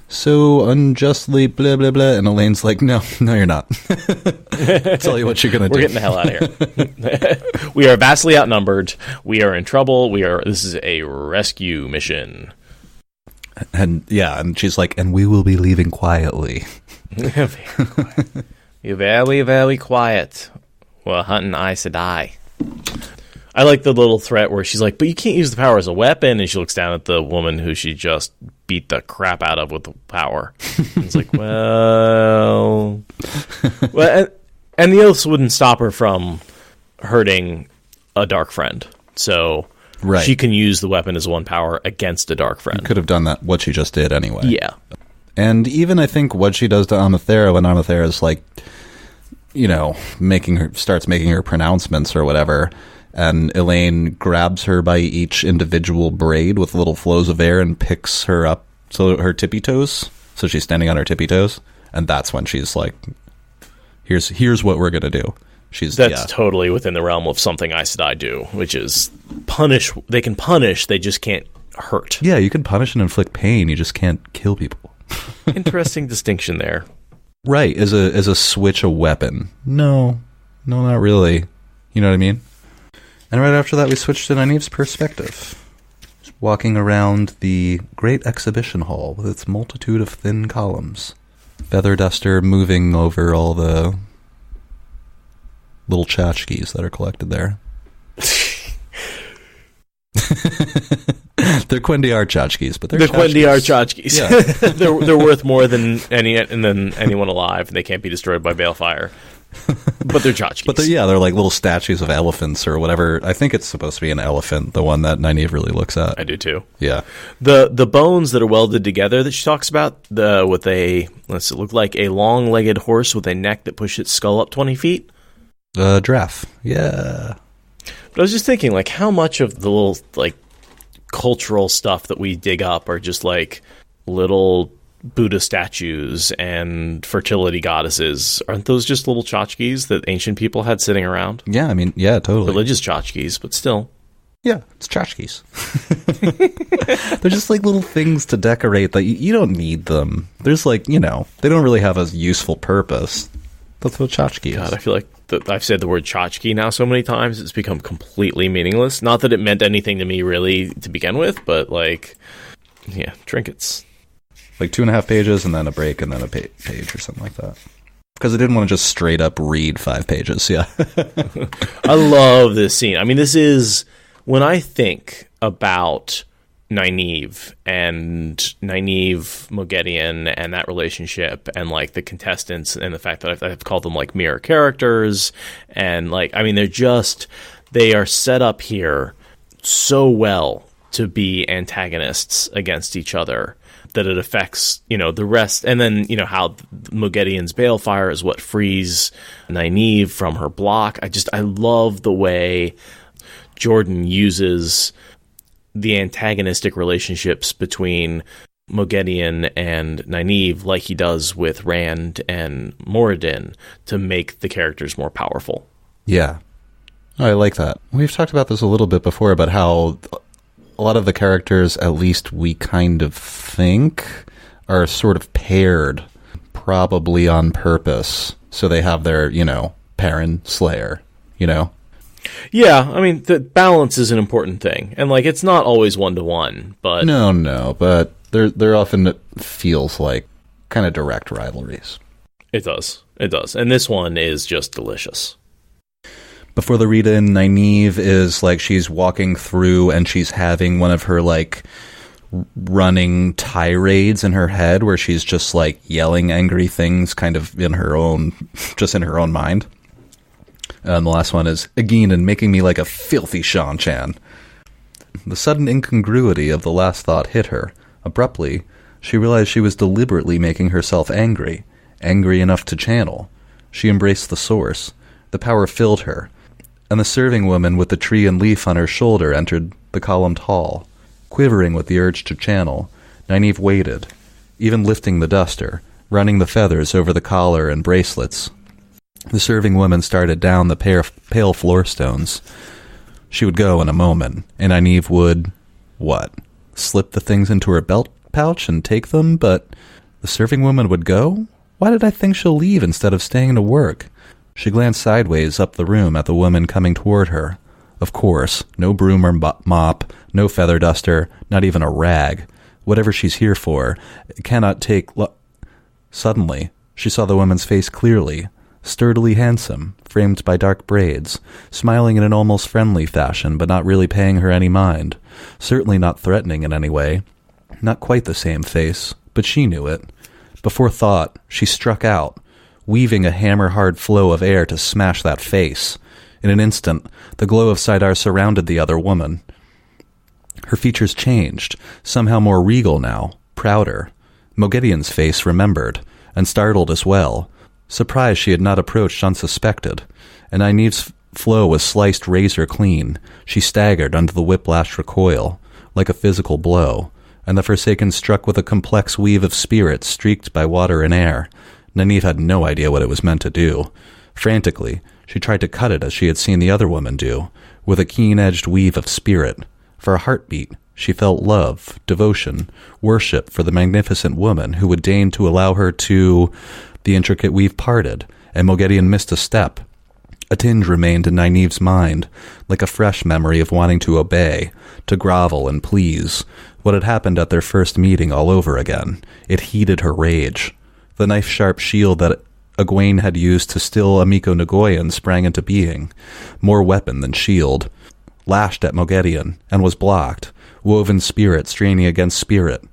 so unjustly blah, blah, blah. And Elaine's like, no, you're not. I'll tell you what you're going to do. We're getting the hell out of here. We are vastly outnumbered. We are in trouble. This is a rescue mission. And yeah, and she's like, and we will be leaving quietly. Very quiet. You're very, very quiet. We're hunting Aes Sedai. I like the little threat where she's like, but you can't use the power as a weapon. And she looks down at the woman who she just beat the crap out of with the power. And it's like, well, and the oaths wouldn't stop her from hurting a dark friend. So right. She can use the weapon as one power against a dark friend. You could have done that, what she just did anyway. Yeah. And even I think what she does to Amathera when Amathera is like, you know, starts making her pronouncements or whatever, and Elaine grabs her by each individual braid with little flows of air and picks her up so her tippy toes, so she's standing on her tippy toes, and that's when she's like, here's what we're gonna do. That's totally within the realm of something Aes Sedai do, which is punish. They can punish, they just can't hurt. Yeah, you can punish and inflict pain, you just can't kill people. Interesting distinction there. Right, as a switch a weapon. No, not really. You know what I mean? And right after that, we switch to Nynaeve's perspective. Just walking around the great exhibition hall with its multitude of thin columns. Feather duster moving over all the little tchotchkes that are collected there. They're Quendiar tchotchkes, but they're Quendiar tchotchkes. Yeah. they're worth more than anyone alive, and they can't be destroyed by balefire. But they're tchotchkes. But they're like little statues of elephants or whatever. I think it's supposed to be an elephant, the one that Nynaeve really looks at. I do too. Yeah. The bones that are welded together that she talks about, look like a long-legged horse with a neck that pushes its skull up 20 feet. Giraffe. Yeah. But I was just thinking, like, how much of the little, like, cultural stuff that we dig up are just, like, little Buddha statues and fertility goddesses. Aren't those just little tchotchkes that ancient people had sitting around? Yeah, I mean, yeah, totally. Religious tchotchkes, but still. Yeah, it's tchotchkes. They're just like little things to decorate that you don't need them. There's like, they don't really have a useful purpose. That's what tchotchke is. God, I feel like I've said the word tchotchke now so many times, it's become completely meaningless. Not that it meant anything to me really to begin with, but like, yeah, trinkets. Like 2.5 pages and then a break and then a page or something like that. Because I didn't want to just straight up read 5 pages, yeah. I love this scene. I mean, this is, when I think about Nynaeve Moghedien and that relationship and like the contestants and the fact that I've called them like mirror characters and like, I mean, they are set up here so well to be antagonists against each other that it affects, the rest. And then, how Moghedien's balefire is what frees Nynaeve from her block. I love the way Jordan uses the antagonistic relationships between Moghedien and Nynaeve like he does with Rand and Moradin to make the characters more powerful. Yeah. I like that. We've talked about this a little bit before about how a lot of the characters, at least we kind of think, are sort of paired, probably on purpose. So they have their, Perrin, Slayer, Yeah, I mean, the balance is an important thing. And, like, it's not always 1-to-1, but... No, but there often feels like kind of direct rivalries. It does. And this one is just delicious. Before the read-in, Nynaeve is like she's walking through and she's having one of her like running tirades in her head where she's just like yelling angry things kind of in her own mind. And the last one is, again, and making me like a filthy Shan-chan. The sudden incongruity of the last thought hit her. Abruptly, she realized she was deliberately making herself angry enough to channel. She embraced the source. The power filled her, and the serving woman with the tree and leaf on her shoulder entered the columned hall. Quivering with the urge to channel, Nynaeve waited, even lifting the duster, running the feathers over the collar and bracelets. The serving woman started down the pale floor stones. She would go in a moment, and Nynaeve would, what, slip the things into her belt pouch and take them? But the serving woman would go? Why did I think she'll leave instead of staying to work? She glanced sideways up the room at the woman coming toward her. Of course, no broom or mop, no feather duster, not even a rag. Whatever she's here for, it cannot take... Suddenly, she saw the woman's face clearly. Sturdily handsome, framed by dark braids, smiling in an almost friendly fashion, but not really paying her any mind. Certainly not threatening in any way. Not quite the same face, but she knew it. Before thought, she struck out, weaving a hammer-hard flow of air to smash that face. In an instant, the glow of Saidar surrounded the other woman. Her features changed, somehow more regal now, prouder. Mogedian's face remembered, and startled as well. Surprised she had not approached unsuspected, and Nynaeve's flow was sliced razor clean. She staggered under the whiplash recoil, like a physical blow, and the Forsaken struck with a complex weave of spirit streaked by water and air. Nynaeve had no idea what it was meant to do. Frantically, she tried to cut it as she had seen the other woman do, with a keen-edged weave of spirit. For a heartbeat, she felt love, devotion, worship for the magnificent woman who would deign to allow her to... The intricate weave parted, and Mogedion missed a step. A tinge remained in Nynaeve's mind, like a fresh memory of wanting to obey, to grovel and please. What had happened at their first meeting all over again. It heated her rage. The knife-sharp shield that Egwene had used to still Amiko Nagoyan sprang into being, more weapon than shield. Lashed at Mogedion, and was blocked, woven spirit straining against spirit,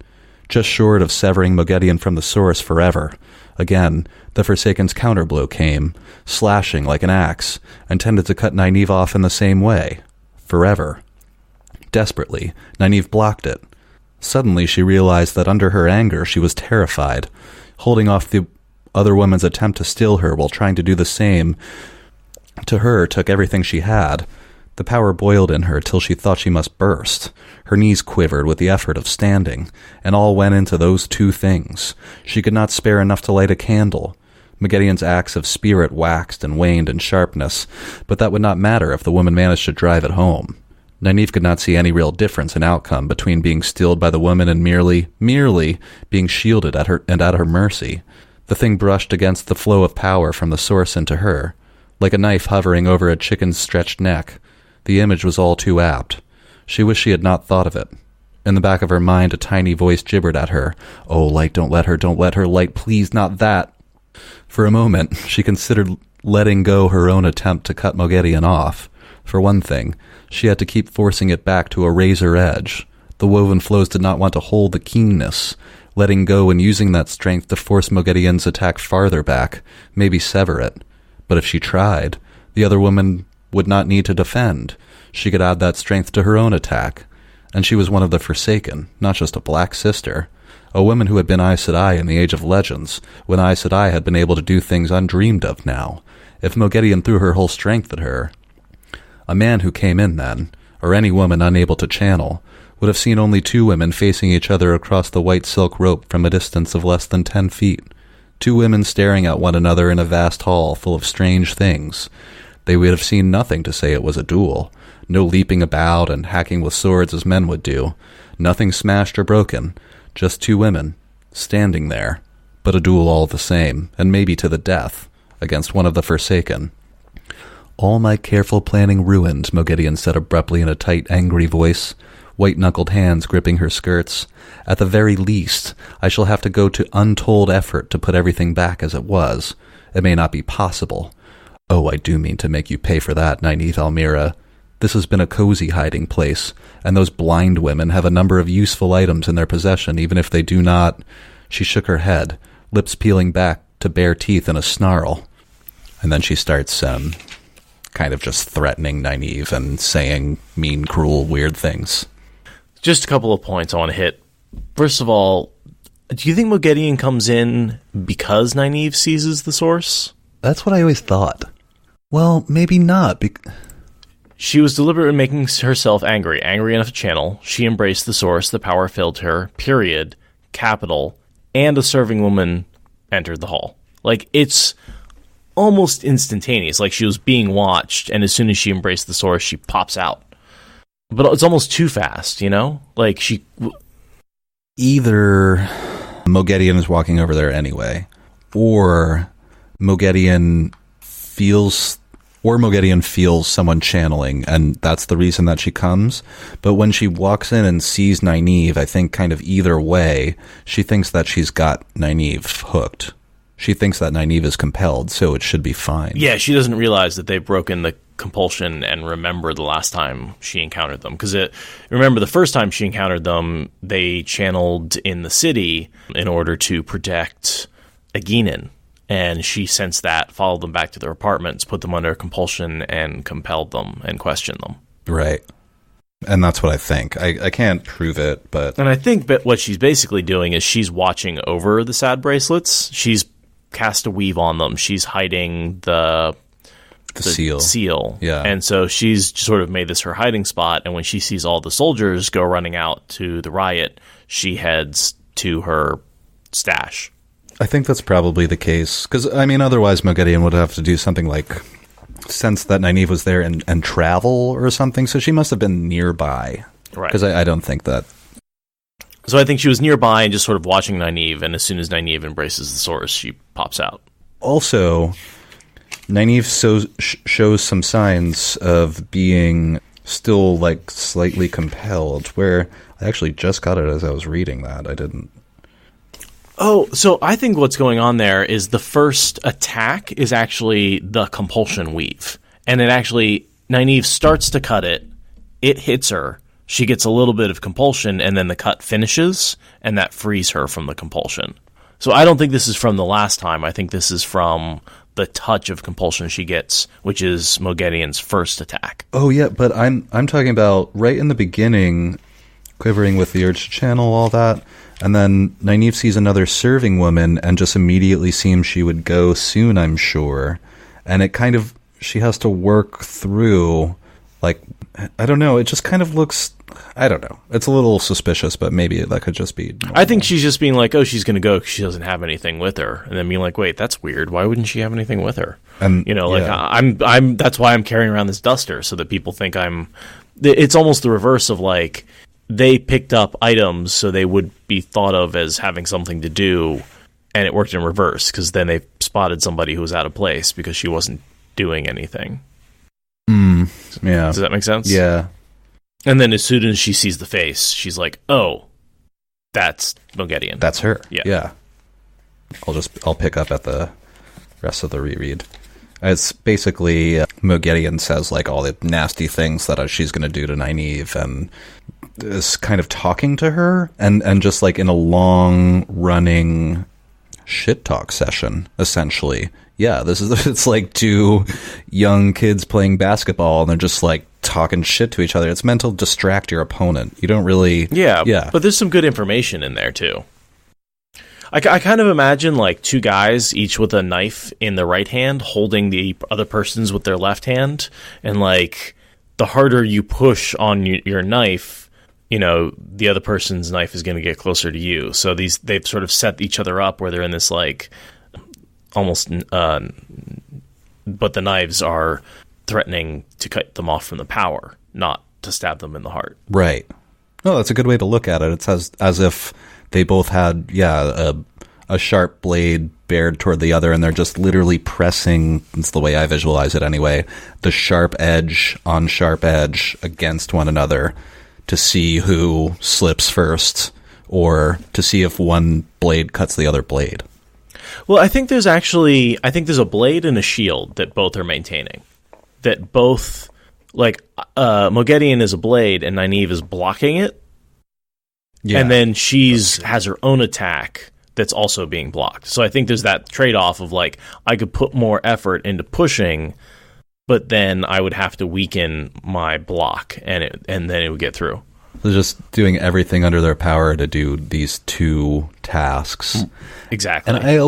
just short of severing Mogedion from the source forever. Again, the Forsaken's counterblow came, slashing like an axe, and tended to cut Nynaeve off in the same way. Forever. Desperately, Nynaeve blocked it. Suddenly she realized that under her anger she was terrified, holding off the other woman's attempt to still her while trying to do the same. To her took everything she had. The power boiled in her till she thought she must burst. Her knees quivered with the effort of standing, and all went into those two things. She could not spare enough to light a candle. Mogedion's axe of spirit waxed and waned in sharpness, but that would not matter if the woman managed to drive it home. Nynaeve could not see any real difference in outcome between being stilled by the woman and merely being shielded at her mercy. The thing brushed against the flow of power from the source into her, like a knife hovering over a chicken's stretched neck. The image was all too apt. She wished she had not thought of it. In the back of her mind, a tiny voice gibbered at her. Oh, light, don't let her, light, please, not that. For a moment, she considered letting go her own attempt to cut Mogedion off. For one thing, she had to keep forcing it back to a razor edge. The woven flows did not want to hold the keenness, letting go and using that strength to force Mogedion's attack farther back, maybe sever it. But if she tried, the other woman would not need to defend. She could add that strength to her own attack. And she was one of the Forsaken, not just a black sister. A woman who had been Aes Sedai in the Age of Legends, when Aes Sedai had been able to do things undreamed of now. If Mogedion threw her whole strength at her... A man who came in then, or any woman unable to channel, would have seen only two women facing each other across the white silk rope from a distance of less than 10 feet. Two women staring at one another in a vast hall full of strange things. They would have seen nothing to say it was a duel. No leaping about and hacking with swords as men would do. Nothing smashed or broken. Just two women, standing there. But a duel all the same, and maybe to the death, against one of the Forsaken. All my careful planning ruined, Mogedion said abruptly in a tight, angry voice. white-knuckled hands gripping her skirts. At the very least, I shall have to go to untold effort to put everything back as it was. It may not be possible. Oh, I do mean to make you pay for that, Nynaeve Almira. This has been a cozy hiding place, and those blind women have a number of useful items in their possession, even if they do not... She shook her head, lips peeling back to bare teeth in a snarl. And then she starts, kind of just threatening Nynaeve and saying mean, cruel, weird things. Just a couple of points I want to hit. First of all, do you think Moghedien comes in because Nynaeve seizes the source? That's what I always thought. Well, maybe not. She was deliberate in making herself angry enough to channel. She embraced the source, the power filled her, period, capital, and a serving woman entered the hall. Like, it's almost instantaneous. Like, she was being watched, and as soon as she embraced the source, she pops out. But it's almost too fast, you know? Like, she... Either Moghedien is walking over there anyway, or Moghedien feels someone channeling, and that's the reason that she comes. But when she walks in and sees Nynaeve, I think kind of either way, she thinks that she's got Nynaeve hooked. She thinks that Nynaeve is compelled, so it should be fine. Yeah, she doesn't realize that they've broken the compulsion and remember the last time she encountered them. Because remember, the first time she encountered them, they channeled in the city in order to protect Aeginin. And she sensed that, followed them back to their apartments, put them under compulsion, and compelled them and questioned them. Right. And that's what I think. I can't prove it, but... And I think that what she's basically doing is she's watching over the sad bracelets. She's cast a weave on them. She's hiding the seal. Yeah. And so she's sort of made this her hiding spot, and when she sees all the soldiers go running out to the riot, she heads to her stash. I think that's probably the case. Because, I mean, otherwise Moghedien would have to do something like sense that Nynaeve was there and travel or something, so she must have been nearby. Right. Because I don't think that... So I think she was nearby and just sort of watching Nynaeve, and as soon as Nynaeve embraces the source, she pops out. Also, Nynaeve shows some signs of being still, like, slightly compelled, where I actually just got it as I was reading that. I didn't... Oh, so I think what's going on there is the first attack is actually the compulsion weave. And it actually, Nynaeve starts to cut it, it hits her, she gets a little bit of compulsion, and then the cut finishes, and that frees her from the compulsion. So I don't think this is from the last time. I think this is from the touch of compulsion she gets, which is Moghedien's first attack. Oh, yeah, but I'm talking about right in the beginning, quivering with the urge to channel, all that. And then Nynaeve sees another serving woman and just immediately seems she would go soon, I'm sure. And it kind of, she has to work through, like, I don't know, it just kind of looks, I don't know. It's a little suspicious, but maybe that could just be normal. I think she's just being like, oh, she's going to go because she doesn't have anything with her. And then being like, wait, that's weird. Why wouldn't she have anything with her? And, you know, like, I'm that's why I'm carrying around this duster, so that people think it's almost the reverse of, like, they picked up items so they would be thought of as having something to do, and it worked in reverse, because then they spotted somebody who was out of place because she wasn't doing anything. Yeah. Does that make sense? Yeah. And then as soon as she sees the face, she's like, oh, that's Moghedien. That's her. Yeah. I'll pick up at the rest of the reread. It's basically Moghedien says like all the nasty things that she's going to do to Nynaeve, and is kind of talking to her, and just like in a long running shit talk session, essentially. Yeah, it's like two young kids playing basketball, and they're just like talking shit to each other. It's meant to distract your opponent. You don't really... Yeah. But there's some good information in there, too. I kind of imagine like two guys, each with a knife in the right hand, holding the other person's with their left hand. And like, the harder you push on your knife, you know, the other person's knife is going to get closer to you. So they've sort of set each other up where they're in this like... almost, but the knives are threatening to cut them off from the power, not to stab them in the heart. Right. No, that's a good way to look at it. It's as if they both had, a sharp blade bared toward the other, and they're just literally pressing, it's the way I visualize it anyway, the sharp edge on sharp edge against one another to see who slips first or to see if one blade cuts the other blade. Well, I think there's a blade and a shield that both are maintaining. That both, like, Mogedion is a blade and Nynaeve is blocking it. Yeah. And then has her own attack that's also being blocked. So I think there's that trade-off of, like, I could put more effort into pushing, but then I would have to weaken my block, and then it would get through. So just doing everything under their power to do these two tasks. Exactly. And I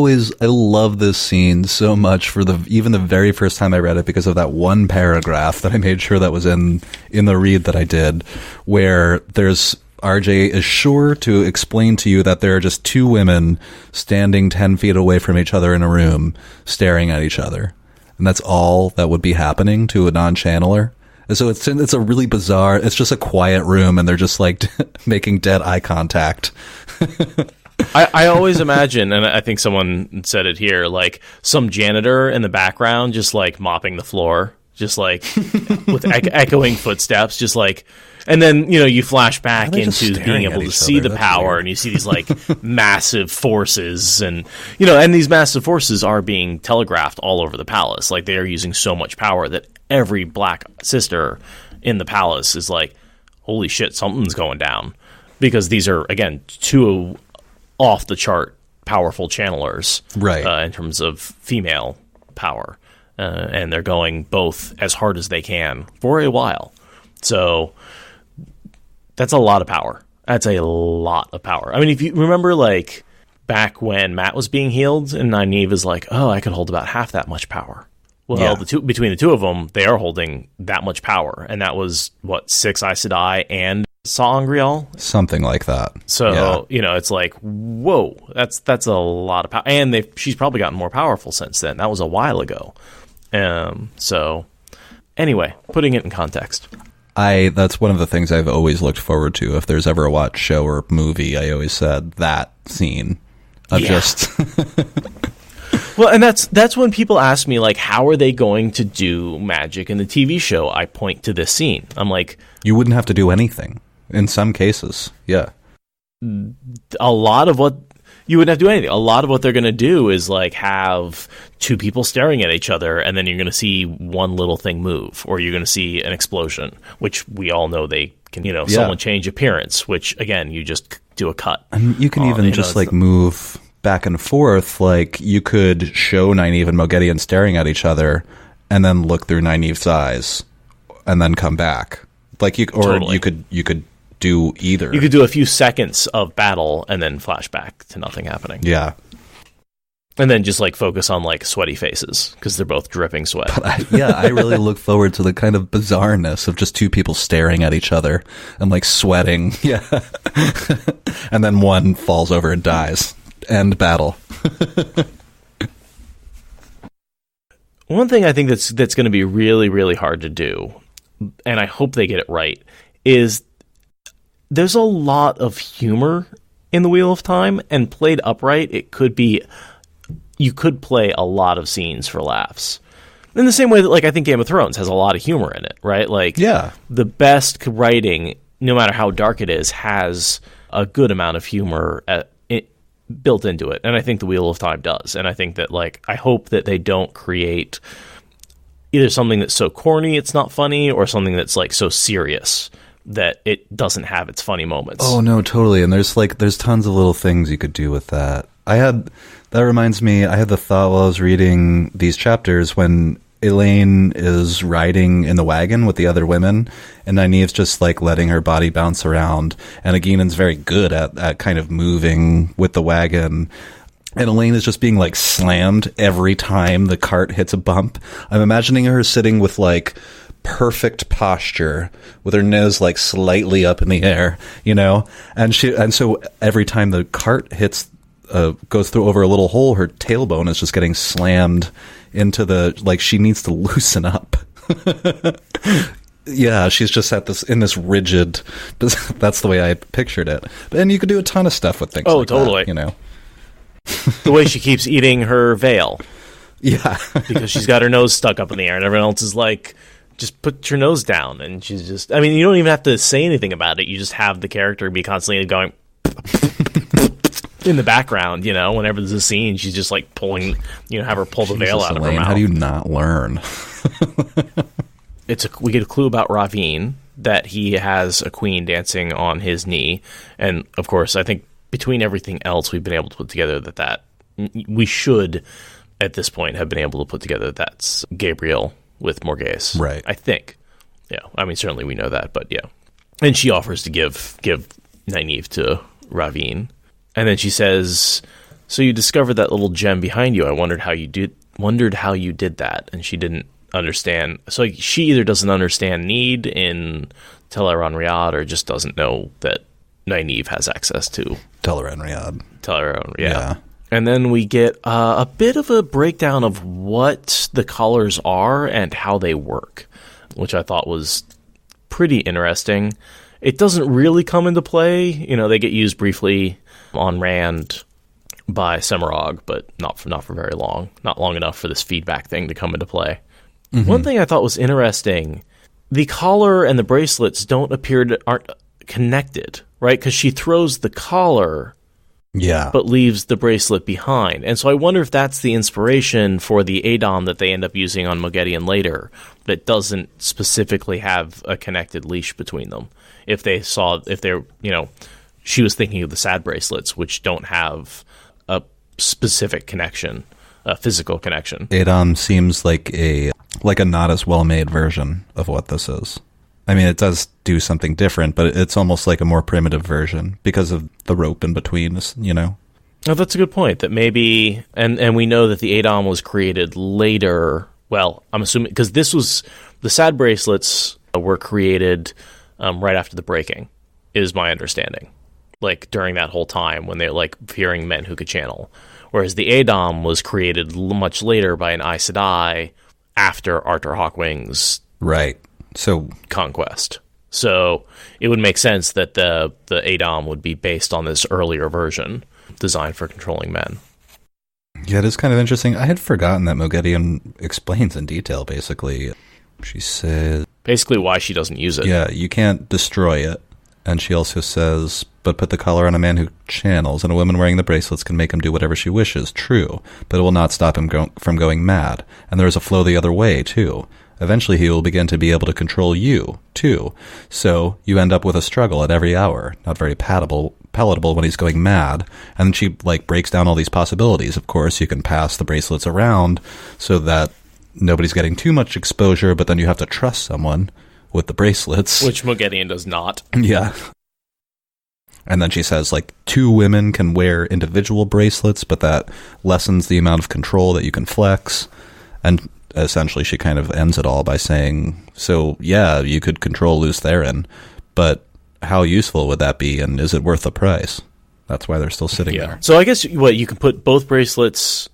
love this scene so much for even the very first time I read it, because of that one paragraph that I made sure that was in the read that I did, where RJ is sure to explain to you that there are just two women standing 10 feet away from each other in a room, staring at each other. And that's all that would be happening to a non-channeler. And so it's a really bizarre, it's just a quiet room and they're just like making dead eye contact. I always imagine, and I think someone said it here, like some janitor in the background just like mopping the floor, just like with echoing footsteps, just like, and then, you flash back into being able to see the power, and you see these like massive forces, and and these massive forces are being telegraphed all over the palace. Like, they are using so much power that every black sister in the palace is like, holy shit, something's going down. Because these are, again, two off the chart powerful channelers, right? In terms of female power. And they're going both as hard as they can for a while. So that's a lot of power. That's a lot of power. I mean, if you remember, like, back when Matt was being healed, and Nynaeve is like, oh, I could hold about half that much power. Well, yeah. Between the two of them, they are holding that much power. And that was, 6 Aes Sedai and sa'angreal? Something like that. So, it's like, whoa, that's a lot of power. And she's probably gotten more powerful since then. That was a while ago. So, anyway, putting it in context. That's one of the things I've always looked forward to. If there's ever a watch, show, or movie, I always said that scene of just... Well, and that's when people ask me, like, how are they going to do magic in the TV show? I point to this scene. I'm like... You wouldn't have to do anything. In some cases, yeah. A lot of what... You wouldn't have to do anything. A lot of what they're going to do is, like, have two people staring at each other, and then you're going to see one little thing move, or you're going to see an explosion, which we all know they can, someone change appearance, which, again, you just do a cut. And you can even just, like, move back and forth. Like, you could show Nynaeve and Mogedion staring at each other, and then look through Nynaeve's eyes, and then come back. Like, you could do either. You could do a few seconds of battle and then flash back to nothing happening. Yeah. And then just, like, focus on, like, sweaty faces, because they're both dripping sweat. But I really look forward to the kind of bizarreness of just two people staring at each other and, like, sweating. Yeah. And then one falls over and dies. End battle. One thing I think that's going to be really, really hard to do, and I hope they get it right, is there's a lot of humor in the Wheel of Time, and played upright, you could play a lot of scenes for laughs. In the same way that, like, I think Game of Thrones has a lot of humor in it, right? Like, yeah. The best writing, no matter how dark it is, has a good amount of humor built into it. And I think the Wheel of Time does. And I think that, like, I hope that they don't create either something that's so corny it's not funny, or something that's, like, so serious that it doesn't have its funny moments. Oh, no, totally. And there's tons of little things you could do with that. That reminds me, I had the thought while I was reading these chapters, when Elaine is riding in the wagon with the other women, and Nynaeve's just, like, letting her body bounce around, and Aginon's very good at kind of moving with the wagon, and Elaine is just being, like, slammed every time the cart hits a bump. I'm imagining her sitting with, like, perfect posture, with her nose, like, slightly up in the air, and so every time the cart hits goes through over a little hole, her tailbone is just getting slammed into she needs to loosen up. Yeah, she's just in this rigid, that's the way I pictured it. And you could do a ton of stuff with things like totally. That, The way she keeps eating her veil. Yeah. Because she's got her nose stuck up in the air, and everyone else is, like, just put your nose down. And she's just, I mean, you don't even have to say anything about it. You just have the character be constantly going in the background, you know, whenever there's a scene, she's just like pulling, you know, have her pull the veil out of her mouth. How do you not learn? We get a clue about Ravine, that he has a queen dancing on his knee. And of course, I think between everything else we've been able to put together that we should at this point have been able to put together that's Gabriel with Morghese. Right. I think. Yeah. I mean, certainly we know that, but yeah. And she offers to give Nynaeve to Ravine. And then she says, so you discovered that little gem behind you. I wondered how you did that. And she didn't understand. So like, she either doesn't understand need in Tel'aran'rhiod or just doesn't know that Nynaeve has access to Tel'aran'rhiod. Yeah. And then we get a bit of a breakdown of what the collars are and how they work, which I thought was pretty interesting. It doesn't really come into play. You know, they get used briefly on Rand by Semirog, but not for very long. Not long enough for this feedback thing to come into play. Mm-hmm. One thing I thought was interesting, the collar and the bracelets aren't connected, right? Because she throws the collar, but leaves the bracelet behind. And so I wonder if that's the inspiration for the Adom that they end up using on Moghedien later, that doesn't specifically have a connected leash between them. If they're, you know, she was thinking of the sad bracelets, which don't have a specific connection, a physical connection. Adom seems like a not as well-made version of what this is. I mean, it does do something different, but it's almost like a more primitive version because of the rope in between, you know? Oh, that's a good point. That maybe, and we know that the Adom was created later. Well, I'm assuming, because the sad bracelets were created right after the breaking, is my understanding. Like, during that whole time when they're, like, fearing men who could channel. Whereas the Adom was created much later by an Aes Sedai after Arthur Hawkwing's conquest. So it would make sense that the Adom would be based on this earlier version designed for controlling men. Yeah, it is kind of interesting. I had forgotten that Moghedien explains in detail, basically. She says... basically why she doesn't use it. Yeah, you can't destroy it. And she also says, but put the collar on a man who channels, and a woman wearing the bracelets can make him do whatever she wishes. True, but it will not stop him from going mad. And there is a flow the other way, too. Eventually he will begin to be able to control you, too. So you end up with a struggle at every hour. Not very palatable when he's going mad. And she, like, breaks down all these possibilities. Of course, you can pass the bracelets around so that nobody's getting too much exposure, but then you have to trust someone with the bracelets. Which Moghedien does not. Yeah. And then she says, like, 2 women can wear individual bracelets, but that lessens the amount of control that you can flex. And essentially she kind of ends it all by saying, so, yeah, you could control Lews Therin, but how useful would that be, and is it worth the price? That's why they're still sitting there. So I guess, you can put both bracelets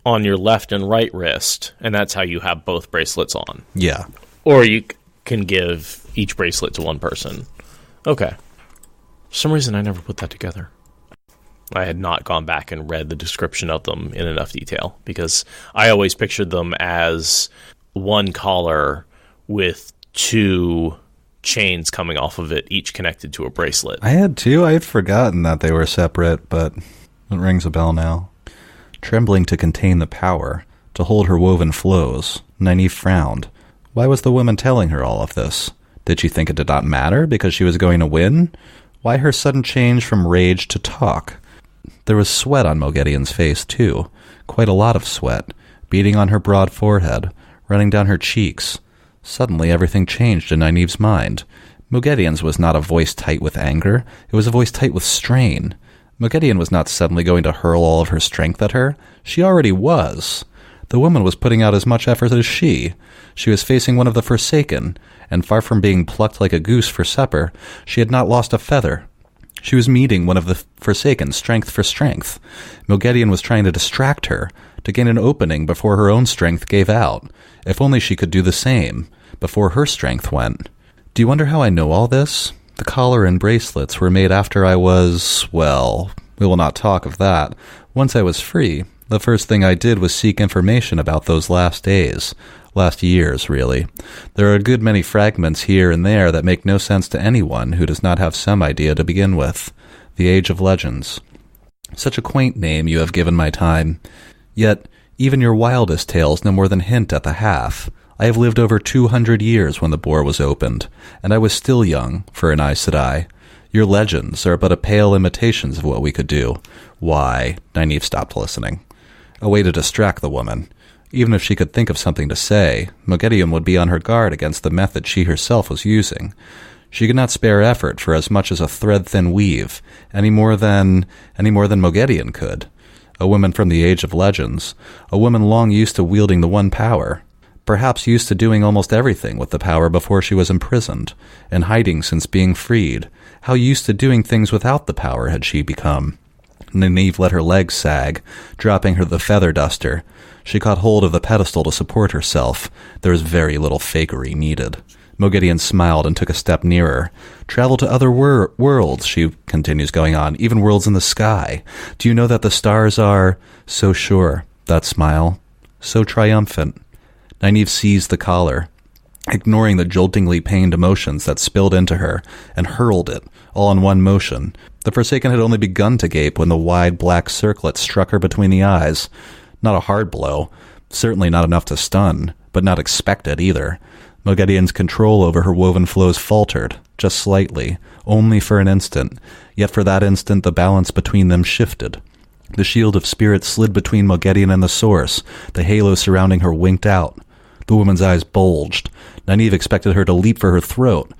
on your left and right wrist, and that's how you have both bracelets on. Yeah. Or you can give each bracelet to one person. Okay. For some reason, I never put that together. I had not gone back and read the description of them in enough detail, because I always pictured them as one collar with 2 chains coming off of it, each connected to a bracelet. I had 2. I had forgotten that they were separate, but it rings a bell now. Trembling to contain the power, to hold her woven flows, Nynaeve frowned. Why was the woman telling her all of this? Did she think it did not matter because she was going to win? Why her sudden change from rage to talk? There was sweat on Moghedien's face, too. Quite a lot of sweat, beading on her broad forehead, running down her cheeks. Suddenly everything changed in Nynaeve's mind. Moghedien's was not a voice tight with anger. It was a voice tight with strain. Moghedien was not suddenly going to hurl all of her strength at her. She already was. The woman was putting out as much effort as she. She was facing one of the Forsaken, and far from being plucked like a goose for supper, she had not lost a feather. She was meeting one of the Forsaken strength for strength. Moghedien was trying to distract her, to gain an opening before her own strength gave out. If only she could do the same, before her strength went. Do you wonder how I know all this? The collar and bracelets were made after I was, well, we will not talk of that. Once I was free, the first thing I did was seek information about those last days. Last years, really. There are a good many fragments here and there that make no sense to anyone who does not have some idea to begin with. The Age of Legends. Such a quaint name you have given my time. Yet, even your wildest tales no more than hint at the half. I have lived over 200 years when the bore was opened, and I was still young for an Aes Sedai. Your legends are but a pale imitations of what we could do. Why? Nynaeve stopped listening. A way to distract the woman. Even if she could think of something to say, Moghedien would be on her guard against the method she herself was using. She could not spare effort for as much as a thread-thin weave, any more than Moghedien could. A woman from the Age of Legends, a woman long used to wielding the one power, perhaps used to doing almost everything with the power before she was imprisoned, and hiding since being freed. How used to doing things without the power had she become? Nynaeve let her legs sag, dropping her the feather duster. She caught hold of the pedestal to support herself. There was very little fakery needed. Moghedien smiled and took a step nearer. Travel to other worlds, she continues going on, even worlds in the sky. Do you know that the stars are so sure, that smile, so triumphant? Nynaeve seized the collar, ignoring the joltingly pained emotions that spilled into her, and hurled it, all in one motion. The Forsaken had only begun to gape when the wide black circlet struck her between the eyes. Not a hard blow, certainly not enough to stun, but not expected either. Moghedien's control over her woven flows faltered, just slightly, only for an instant, yet for that instant the balance between them shifted. The shield of spirit slid between Moghedien and the source, the halo surrounding her winked out. The woman's eyes bulged. Nynaeve expected her to leap for her throat,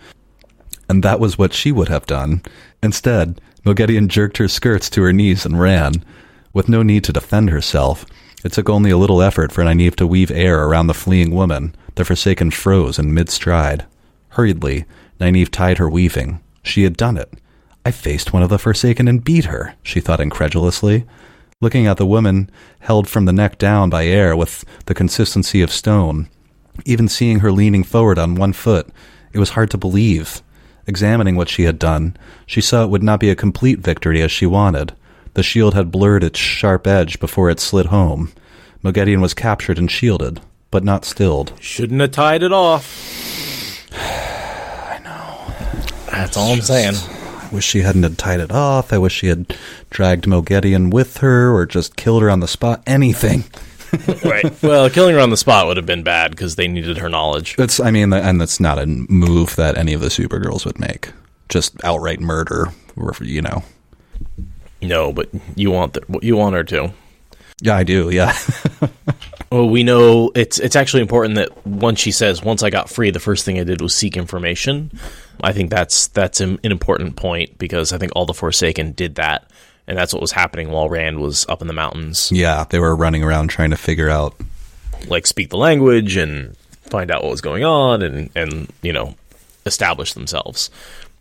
and that was what she would have done. Instead, Moghedien jerked her skirts to her knees and ran. With no need to defend herself, it took only a little effort for Nynaeve to weave air around the fleeing woman. The Forsaken froze in mid-stride. Hurriedly, Nynaeve tied her weaving. She had done it. I faced one of the Forsaken and beat her, she thought incredulously. Looking at the woman, held from the neck down by air with the consistency of stone. Even seeing her leaning forward on one foot, it was hard to believe. Examining what she had done, she saw it would not be a complete victory as she wanted. The shield had blurred its sharp edge before it slid home. Moghedien was captured and shielded, but not stilled. Shouldn't have tied it off. I know. That's all I'm saying. I wish she hadn't had tied it off. I wish she had dragged Moghedien with her or just killed her on the spot. Anything. Right. Well, killing her on the spot would have been bad because they needed her knowledge. And that's not a move that any of the Supergirls would make. Just outright murder, No, but you want her to. Yeah, I do. Yeah. Well, we know it's actually important that once she says, "Once I got free, the first thing I did was seek information." I think that's an important point because I think all the Forsaken did that, and that's what was happening while Rand was up in the mountains. Yeah, they were running around trying to figure out, speak the language and find out what was going on, and establish themselves.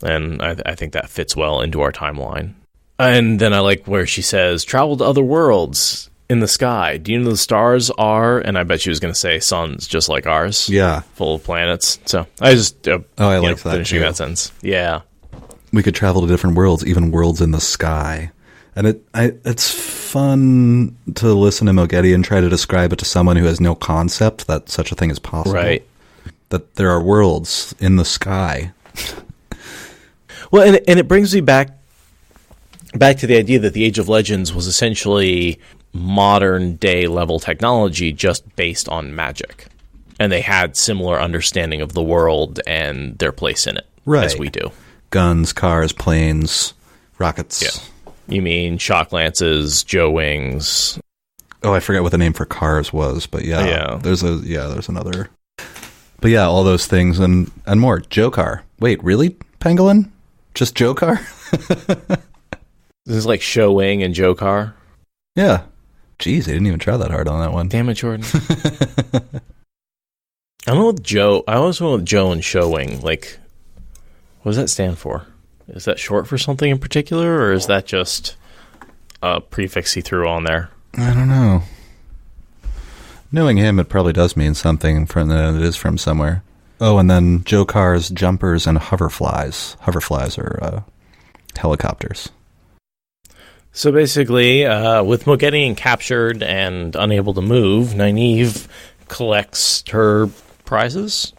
And I think that fits well into our timeline. And then I like where she says, "Travel to other worlds in the sky. Do you know the stars are?" And I bet she was going to say suns, just like ours. Yeah, full of planets. So I just I like that finishing too. that sentence. Yeah, we could travel to different worlds, even worlds in the sky. And it's fun to listen to Moghedien try to describe it to someone who has no concept that such a thing is possible. Right. That there are worlds in the sky. Well, and it brings me back to the idea that the Age of Legends was essentially modern day level technology just based on magic. And they had similar understanding of the world and their place in it, right, as we do. Guns, cars, planes, rockets. Yeah. You mean shock lances, Joe wings. Oh, I forget what the name for cars was, but yeah. There's another. But yeah, all those things and more. Joe car. Wait, really? Pangolin? Just Joe car? This is like Show Wing and Joe Car. Yeah. Jeez, they didn't even try that hard on that one. Damn it, Jordan. I don't know with Joe. I always went with Joe and Show Wing. Like, what does that stand for? Is that short for something in particular, or is that just a prefix he threw on there? I don't know. Knowing him, it probably does mean something it is from somewhere. Oh, and then Joe Car's jumpers and hoverflies. Hoverflies are helicopters. So basically, with Moghedien captured and unable to move, Nynaeve collects her prizes.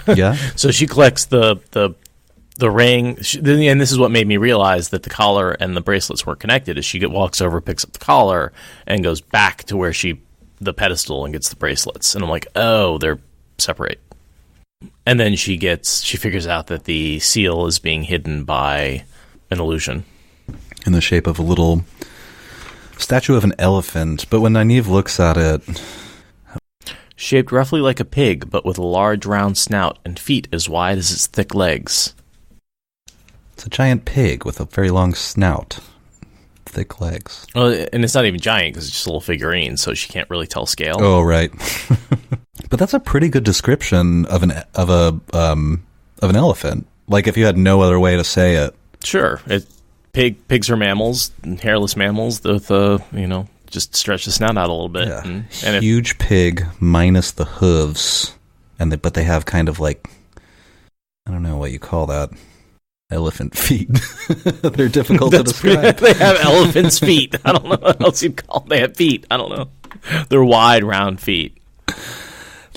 Yeah. So she collects the ring, and this is what made me realize that the collar and the bracelets were connected. Is she walks over, picks up the collar, and goes back to where the pedestal, and gets the bracelets. And I'm like, oh, they're separate. And then she figures out that the seal is being hidden by an illusion In the shape of a little statue of an elephant, but when Nynaeve looks at it, shaped roughly like a pig, but with a large round snout and feet as wide as its thick legs. it's a giant pig with a very long snout, thick legs. Well, and it's not even giant because it's just a little figurine, so she can't really tell scale. Oh, right. But that's a pretty good description of an elephant. Like if you had no other way to say it. Sure, pigs are mammals, hairless mammals with just stretch the snout out a little bit. Yeah. And huge pig minus the hooves, but they have kind of like, I don't know what you call that, elephant feet. They're difficult to describe. They have elephant's feet. I don't know what else you'd call them. They have feet. I don't know. They're wide, round feet.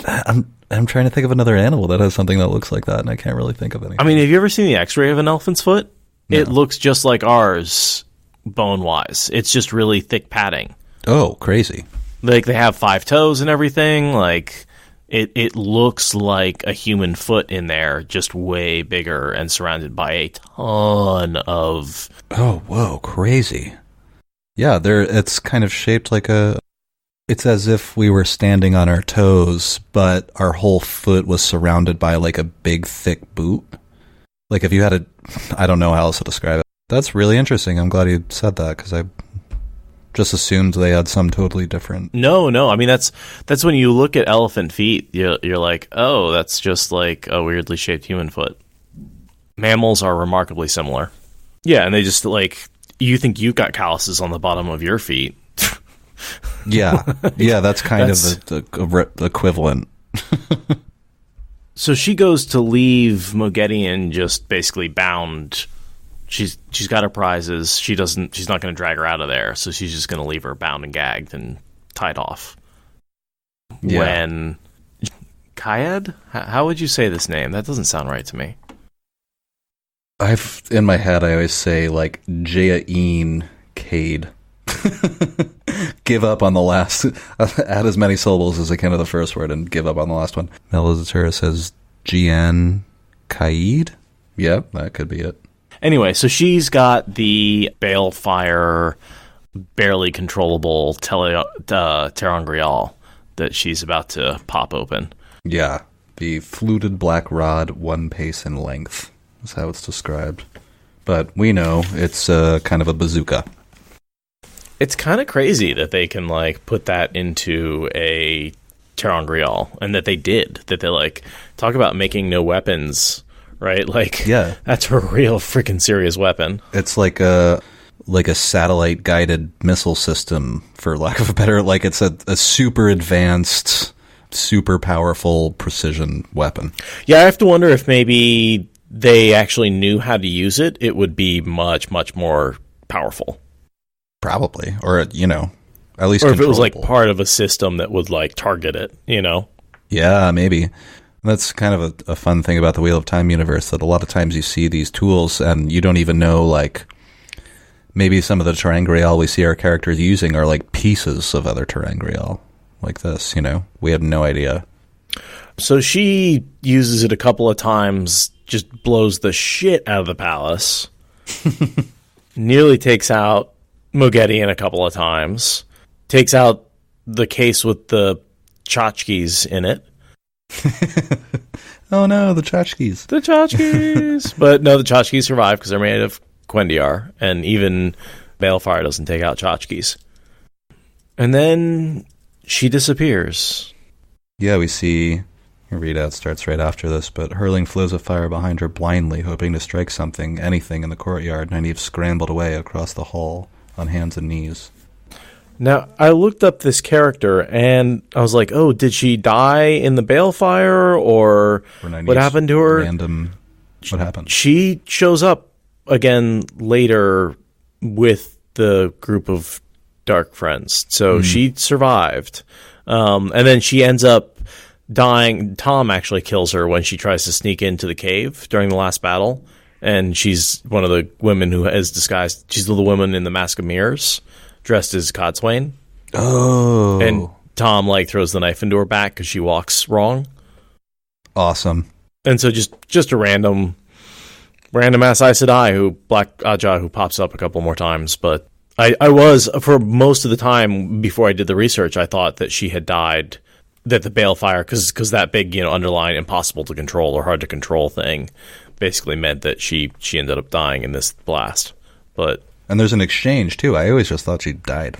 I'm trying to think of another animal that has something that looks like that, and I can't really think of anything. I mean, have you ever seen the X-ray of an elephant's foot? No. It looks just like ours, bone-wise. It's just really thick padding. Oh, crazy. Like, they have 5 toes and everything. Like, it looks like a human foot in there, just way bigger and surrounded by a ton of... Oh, whoa, crazy. Yeah, it's kind of shaped like it's as if we were standing on our toes, but our whole foot was surrounded by like a big, thick boot. Like if you had I don't know how else to describe it. That's really interesting. I'm glad you said that because I just assumed they had some totally different. No. I mean, that's when you look at elephant feet, you're like, oh, that's just like a weirdly shaped human foot. Mammals are remarkably similar. Yeah, and they just like, you think you've got calluses on the bottom of your feet. Yeah, that's kind of the equivalent. So she goes to leave Moghedien just basically bound. She's got her prizes. She's not going to drag her out of there. So she's just going to leave her bound and gagged and tied off. Yeah. When Kayed, how would you say this name? That doesn't sound right to me. In my head, I always say like Jaeen Cade. Give up on the last. Add as many syllables as I can to the first word and give up on the last one. Melizatura says Jian Kaid. Yep, that could be it. Anyway, so she's got the balefire, barely controllable Terangrial that she's about to pop open. Yeah, the fluted black rod, 1 pace in length is how it's described. But we know it's kind of a bazooka. It's kind of crazy that they can like put that into a Terangrial, and that they like talk about making no weapons, right? Like, yeah, that's a real freaking serious weapon. It's like a satellite guided missile system, for lack of a better. Like it's a super advanced, super powerful precision weapon. Yeah, I have to wonder if maybe they actually knew how to use it. It would be much, much more powerful. Probably, or at least, or if it was like part of a system that would like target it, Yeah, maybe. That's kind of a fun thing about the Wheel of Time universe, that a lot of times you see these tools and you don't even know, like, maybe some of the Terangrial we see our characters using are like pieces of other Terangrial, like this. We have no idea. So she uses it a couple of times, just blows the shit out of the palace, nearly takes out Moghedien a couple of times, takes out the case with the tchotchkes in it. Oh no, the tchotchkes. The tchotchkes! But no, the tchotchkes survive because they're made of Quendiar, and even Balefire doesn't take out tchotchkes. And then she disappears. Yeah, we see... Her readout starts right after this, but hurling flows of fire behind her blindly, hoping to strike anything in the courtyard. Nynaeve scrambled away across the hall on hands and knees. Now, I looked up this character, and I was like, oh, did she die in the balefire, or what happened to her? What happened? She shows up again later with the group of dark friends, so she survived. And then she ends up dying. Tom actually kills her when she tries to sneak into the cave during the last battle. And she's one of the women who is disguised. She's the woman in the Mask of Mirrors, dressed as Codswain. Oh. And Tom, like, throws the knife into her back because she walks wrong. Awesome. And so just a random ass Aes Sedai who Black Aja who pops up a couple more times. But I was, for most of the time before I did the research, I thought that she had died, that the Balefire, because that big, underlying impossible to control or hard to control thing basically meant that she ended up dying in this blast. And there's an exchange too. I always just thought she died.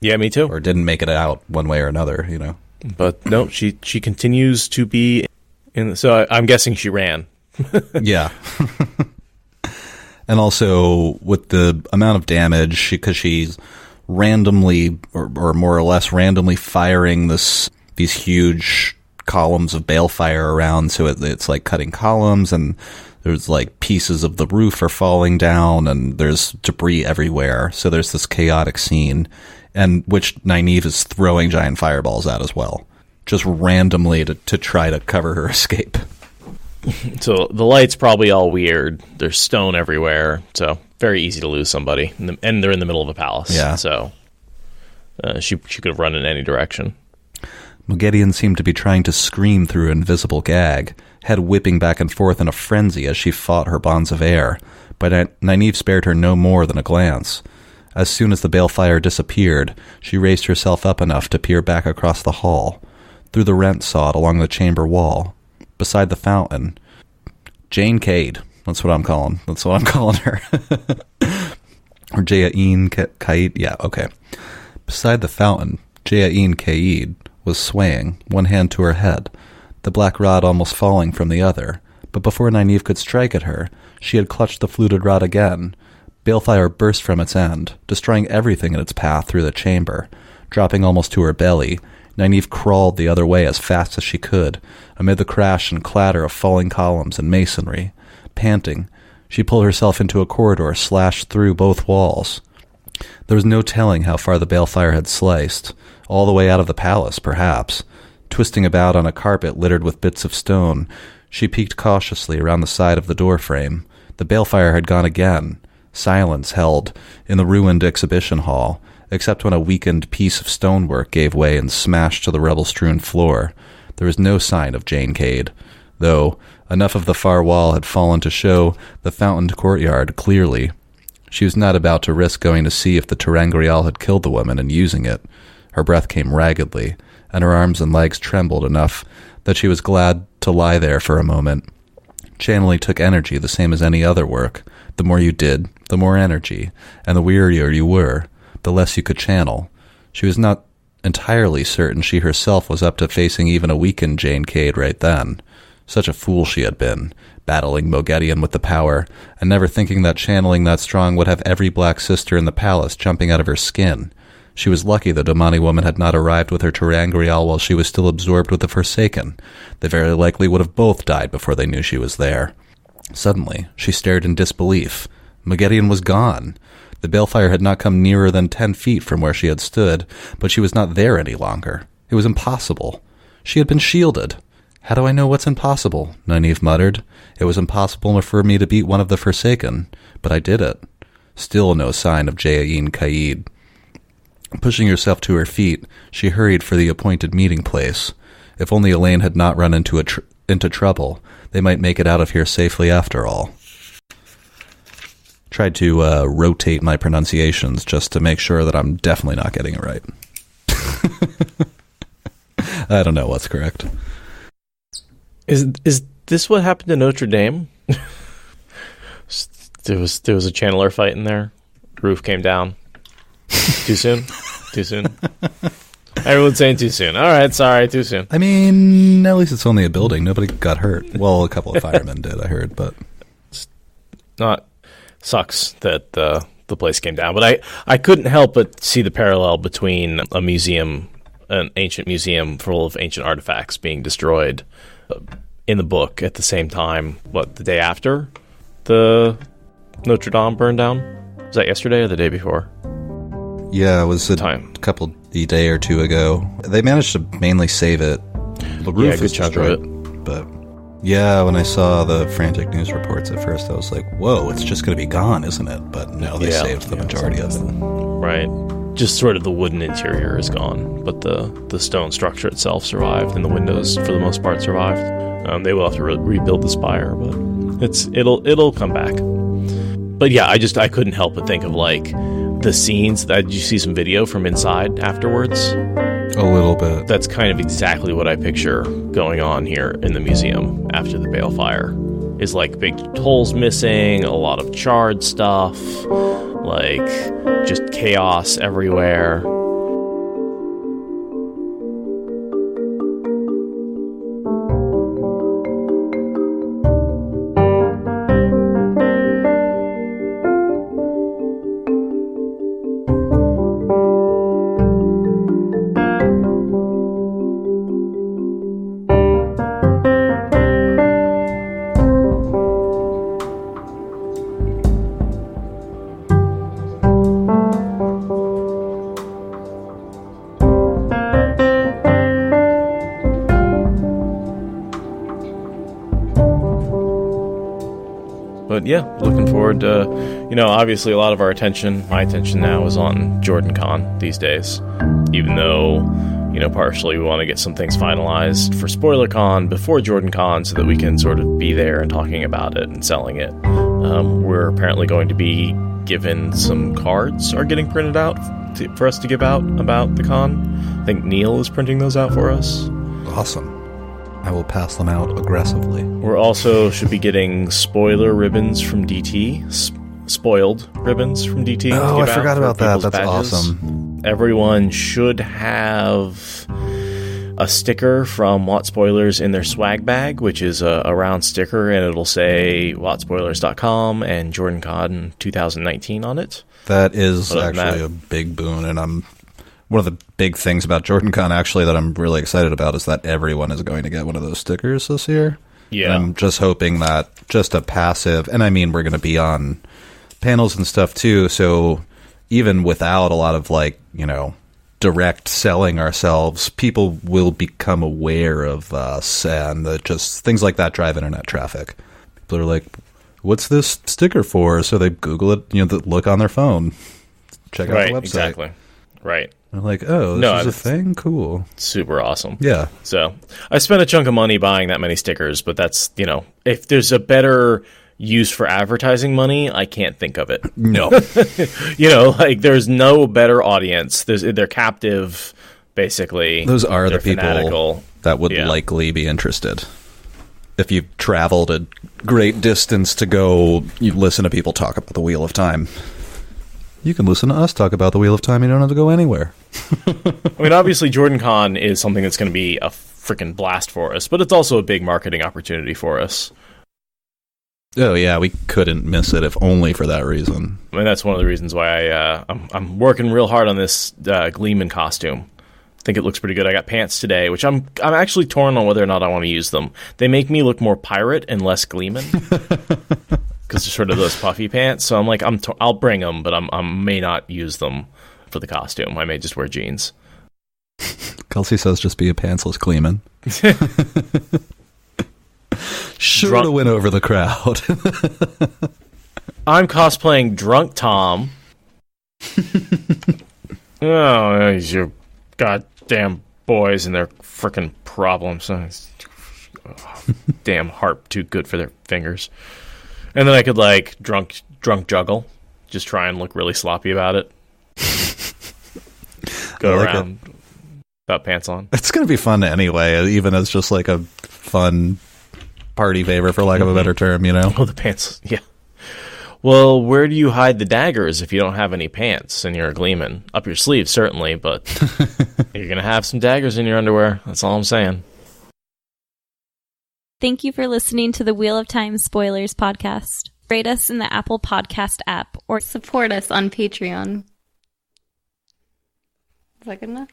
Yeah, me too. Or didn't make it out one way or another, But no, she continues to be in. So I'm guessing she ran. Yeah. And also with the amount of damage, because she's randomly or more or less randomly firing these huge columns of balefire around, so it's like cutting columns, and there's like pieces of the roof are falling down, and there's debris everywhere. So there's this chaotic scene, and which Nynaeve is throwing giant fireballs at as well, just randomly to try to cover her escape. So the light's probably all weird. There's stone everywhere, so very easy to lose somebody, and they're in the middle of a palace. Yeah. So she could have run in any direction. Moghedien seemed to be trying to scream through an invisible gag, head whipping back and forth in a frenzy as she fought her bonds of air, but Nynaeve spared her no more than a glance. As soon as the balefire disappeared, she raised herself up enough to peer back across the hall, through the rent sod along the chamber wall, beside the fountain. Jane Cade, that's what I'm calling her. Or Jayain Caid, yeah, okay. Beside the fountain, Jayain Caid was swaying, one hand to her head, the black rod almost falling from the other. But before Nynaeve could strike at her, she had clutched the fluted rod again. Balefire burst from its end, destroying everything in its path through the chamber. Dropping almost to her belly, Nynaeve crawled the other way as fast as she could, amid the crash and clatter of falling columns and masonry. Panting, she pulled herself into a corridor slashed through both walls. There was no telling how far the balefire had sliced, all the way out of the palace, perhaps. Twisting about on a carpet littered with bits of stone, she peeked cautiously around the side of the doorframe. The balefire had gone again. Silence held in the ruined exhibition hall, except when a weakened piece of stonework gave way and smashed to the rubble-strewn floor. There was no sign of Jane Cade, though enough of the far wall had fallen to show the fountained courtyard clearly. She was not about to risk going to see if the ter'angreal had killed the woman and using it. Her breath came raggedly, and her arms and legs trembled enough that she was glad to lie there for a moment. Channeling took energy the same as any other work. The more you did, the more energy, and the wearier you were, the less you could channel. She was not entirely certain she herself was up to facing even a weakened Jane Cade right then. Such a fool she had been, battling Moghedien with the power, and never thinking that channeling that strong would have every black sister in the palace jumping out of her skin. She was lucky the Domani woman had not arrived with her ter'angreal while she was still absorbed with the Forsaken. They very likely would have both died before they knew she was there. Suddenly, she stared in disbelief. Moghedien was gone. The balefire had not come nearer than 10 feet from where she had stood, but she was not there any longer. It was impossible. She had been shielded. How do I know what's impossible? Nynaeve muttered. It was impossible for me to beat one of the Forsaken, but I did it. Still no sign of Jayain Caid. Pushing herself to her feet, she hurried for the appointed meeting place. If only Elaine had not run into trouble, they might make it out of here safely after all. Tried to rotate my pronunciations just to make sure that I'm definitely not getting it right. I don't know what's correct. Is this what happened to Notre Dame? There was a channeler fight in there. Roof came down. Too soon? Too soon? Everyone's saying too soon. All right, sorry, too soon. I mean, at least it's only a building. Nobody got hurt. Well, a couple of firemen did, I heard, but... It's not... Sucks that the place came down. But I couldn't help but see the parallel between a museum, an ancient museum full of ancient artifacts being destroyed in the book at the same time, the day after the Notre Dame burned down? Was that yesterday or the day before? Yeah, it was a day or two ago. They managed to mainly save it The roof is good chunk of destroyed, it. but yeah, when I saw the frantic news reports at first, I was like, whoa, it's just going to be gone, isn't it? But no, they saved the majority of it. Right. Just sort of the wooden interior is gone, but the stone structure itself survived, and the windows, for the most part, survived. They will have to rebuild the spire, but it'll come back. But yeah, I couldn't help but think of like the scenes. Did you see some video from inside afterwards? A little bit. That's kind of exactly what I picture going on here in the museum after the bale fire. Is like big holes missing, a lot of charred stuff, like just chaos everywhere. But yeah, looking forward to, obviously a lot of my attention now is on JordanCon these days. Even though, partially we want to get some things finalized for SpoilerCon before JordanCon so that we can sort of be there and talking about it and selling it. We're apparently going to be given some cards are getting printed out for us to give out about the con. I think Neil is printing those out for us. Awesome. I will pass them out aggressively. We're also should be getting spoiler ribbons from DT. Spoiled ribbons from DT. Oh, I forgot about that. That's badges. Awesome. Everyone should have a sticker from Watt Spoilers in their swag bag, which is a round sticker, and it'll say wattspoilers.com and JordanCon 2019 on it. That is actually a big boon, and one of the big things about JordanCon, actually, that I'm really excited about is that everyone is going to get one of those stickers this year. Yeah. And I'm just hoping that just a passive, and I mean, we're going to be on panels and stuff too, so even without a lot of, direct selling ourselves, people will become aware of us, and just things like that drive internet traffic. People are like, what's this sticker for? So they Google it, look on their phone, check out the website. Exactly. Right. I'm like, oh, this is a thing? Cool. Super awesome. Yeah. So I spent a chunk of money buying that many stickers, but that's, if there's a better use for advertising money, I can't think of it. No. There's no better audience. They're captive, basically. Those are the people fanatical. That would likely be interested. If you've traveled a great distance to go, you listen to people talk about the Wheel of Time. You can listen to us talk about the Wheel of Time. You don't have to go anywhere. I mean, obviously, JordanCon is something that's going to be a freaking blast for us, but it's also a big marketing opportunity for us. Oh, yeah, we couldn't miss it if only for that reason. I mean, that's one of the reasons why I'm working real hard on this Gleeman costume. I think it looks pretty good. I got pants today, which I'm actually torn on whether or not I want to use them. They make me look more pirate and less Gleeman. Because they're sort of those puffy pants, so I'm like, I'll bring them, but I may not use them for the costume. I may just wear jeans. Kelsey says just be a pantsless Gleeman. Sure to win over the crowd. I'm cosplaying Drunk Tom. Oh, you goddamn boys and their frickin' problems. Damn harp too good for their fingers. And then I could, drunk juggle. Just try and look really sloppy about it. Go around without pants on. It's going to be fun anyway, even as just a fun party favor, for lack of a better term, Oh, the pants, yeah. Well, where do you hide the daggers if you don't have any pants and you're a Gleeman? Up your sleeve, certainly, but you're going to have some daggers in your underwear. That's all I'm saying. Thank you for listening to the Wheel of Time Spoilers podcast. Rate us in the Apple Podcast app or support us on Patreon. Is that good enough?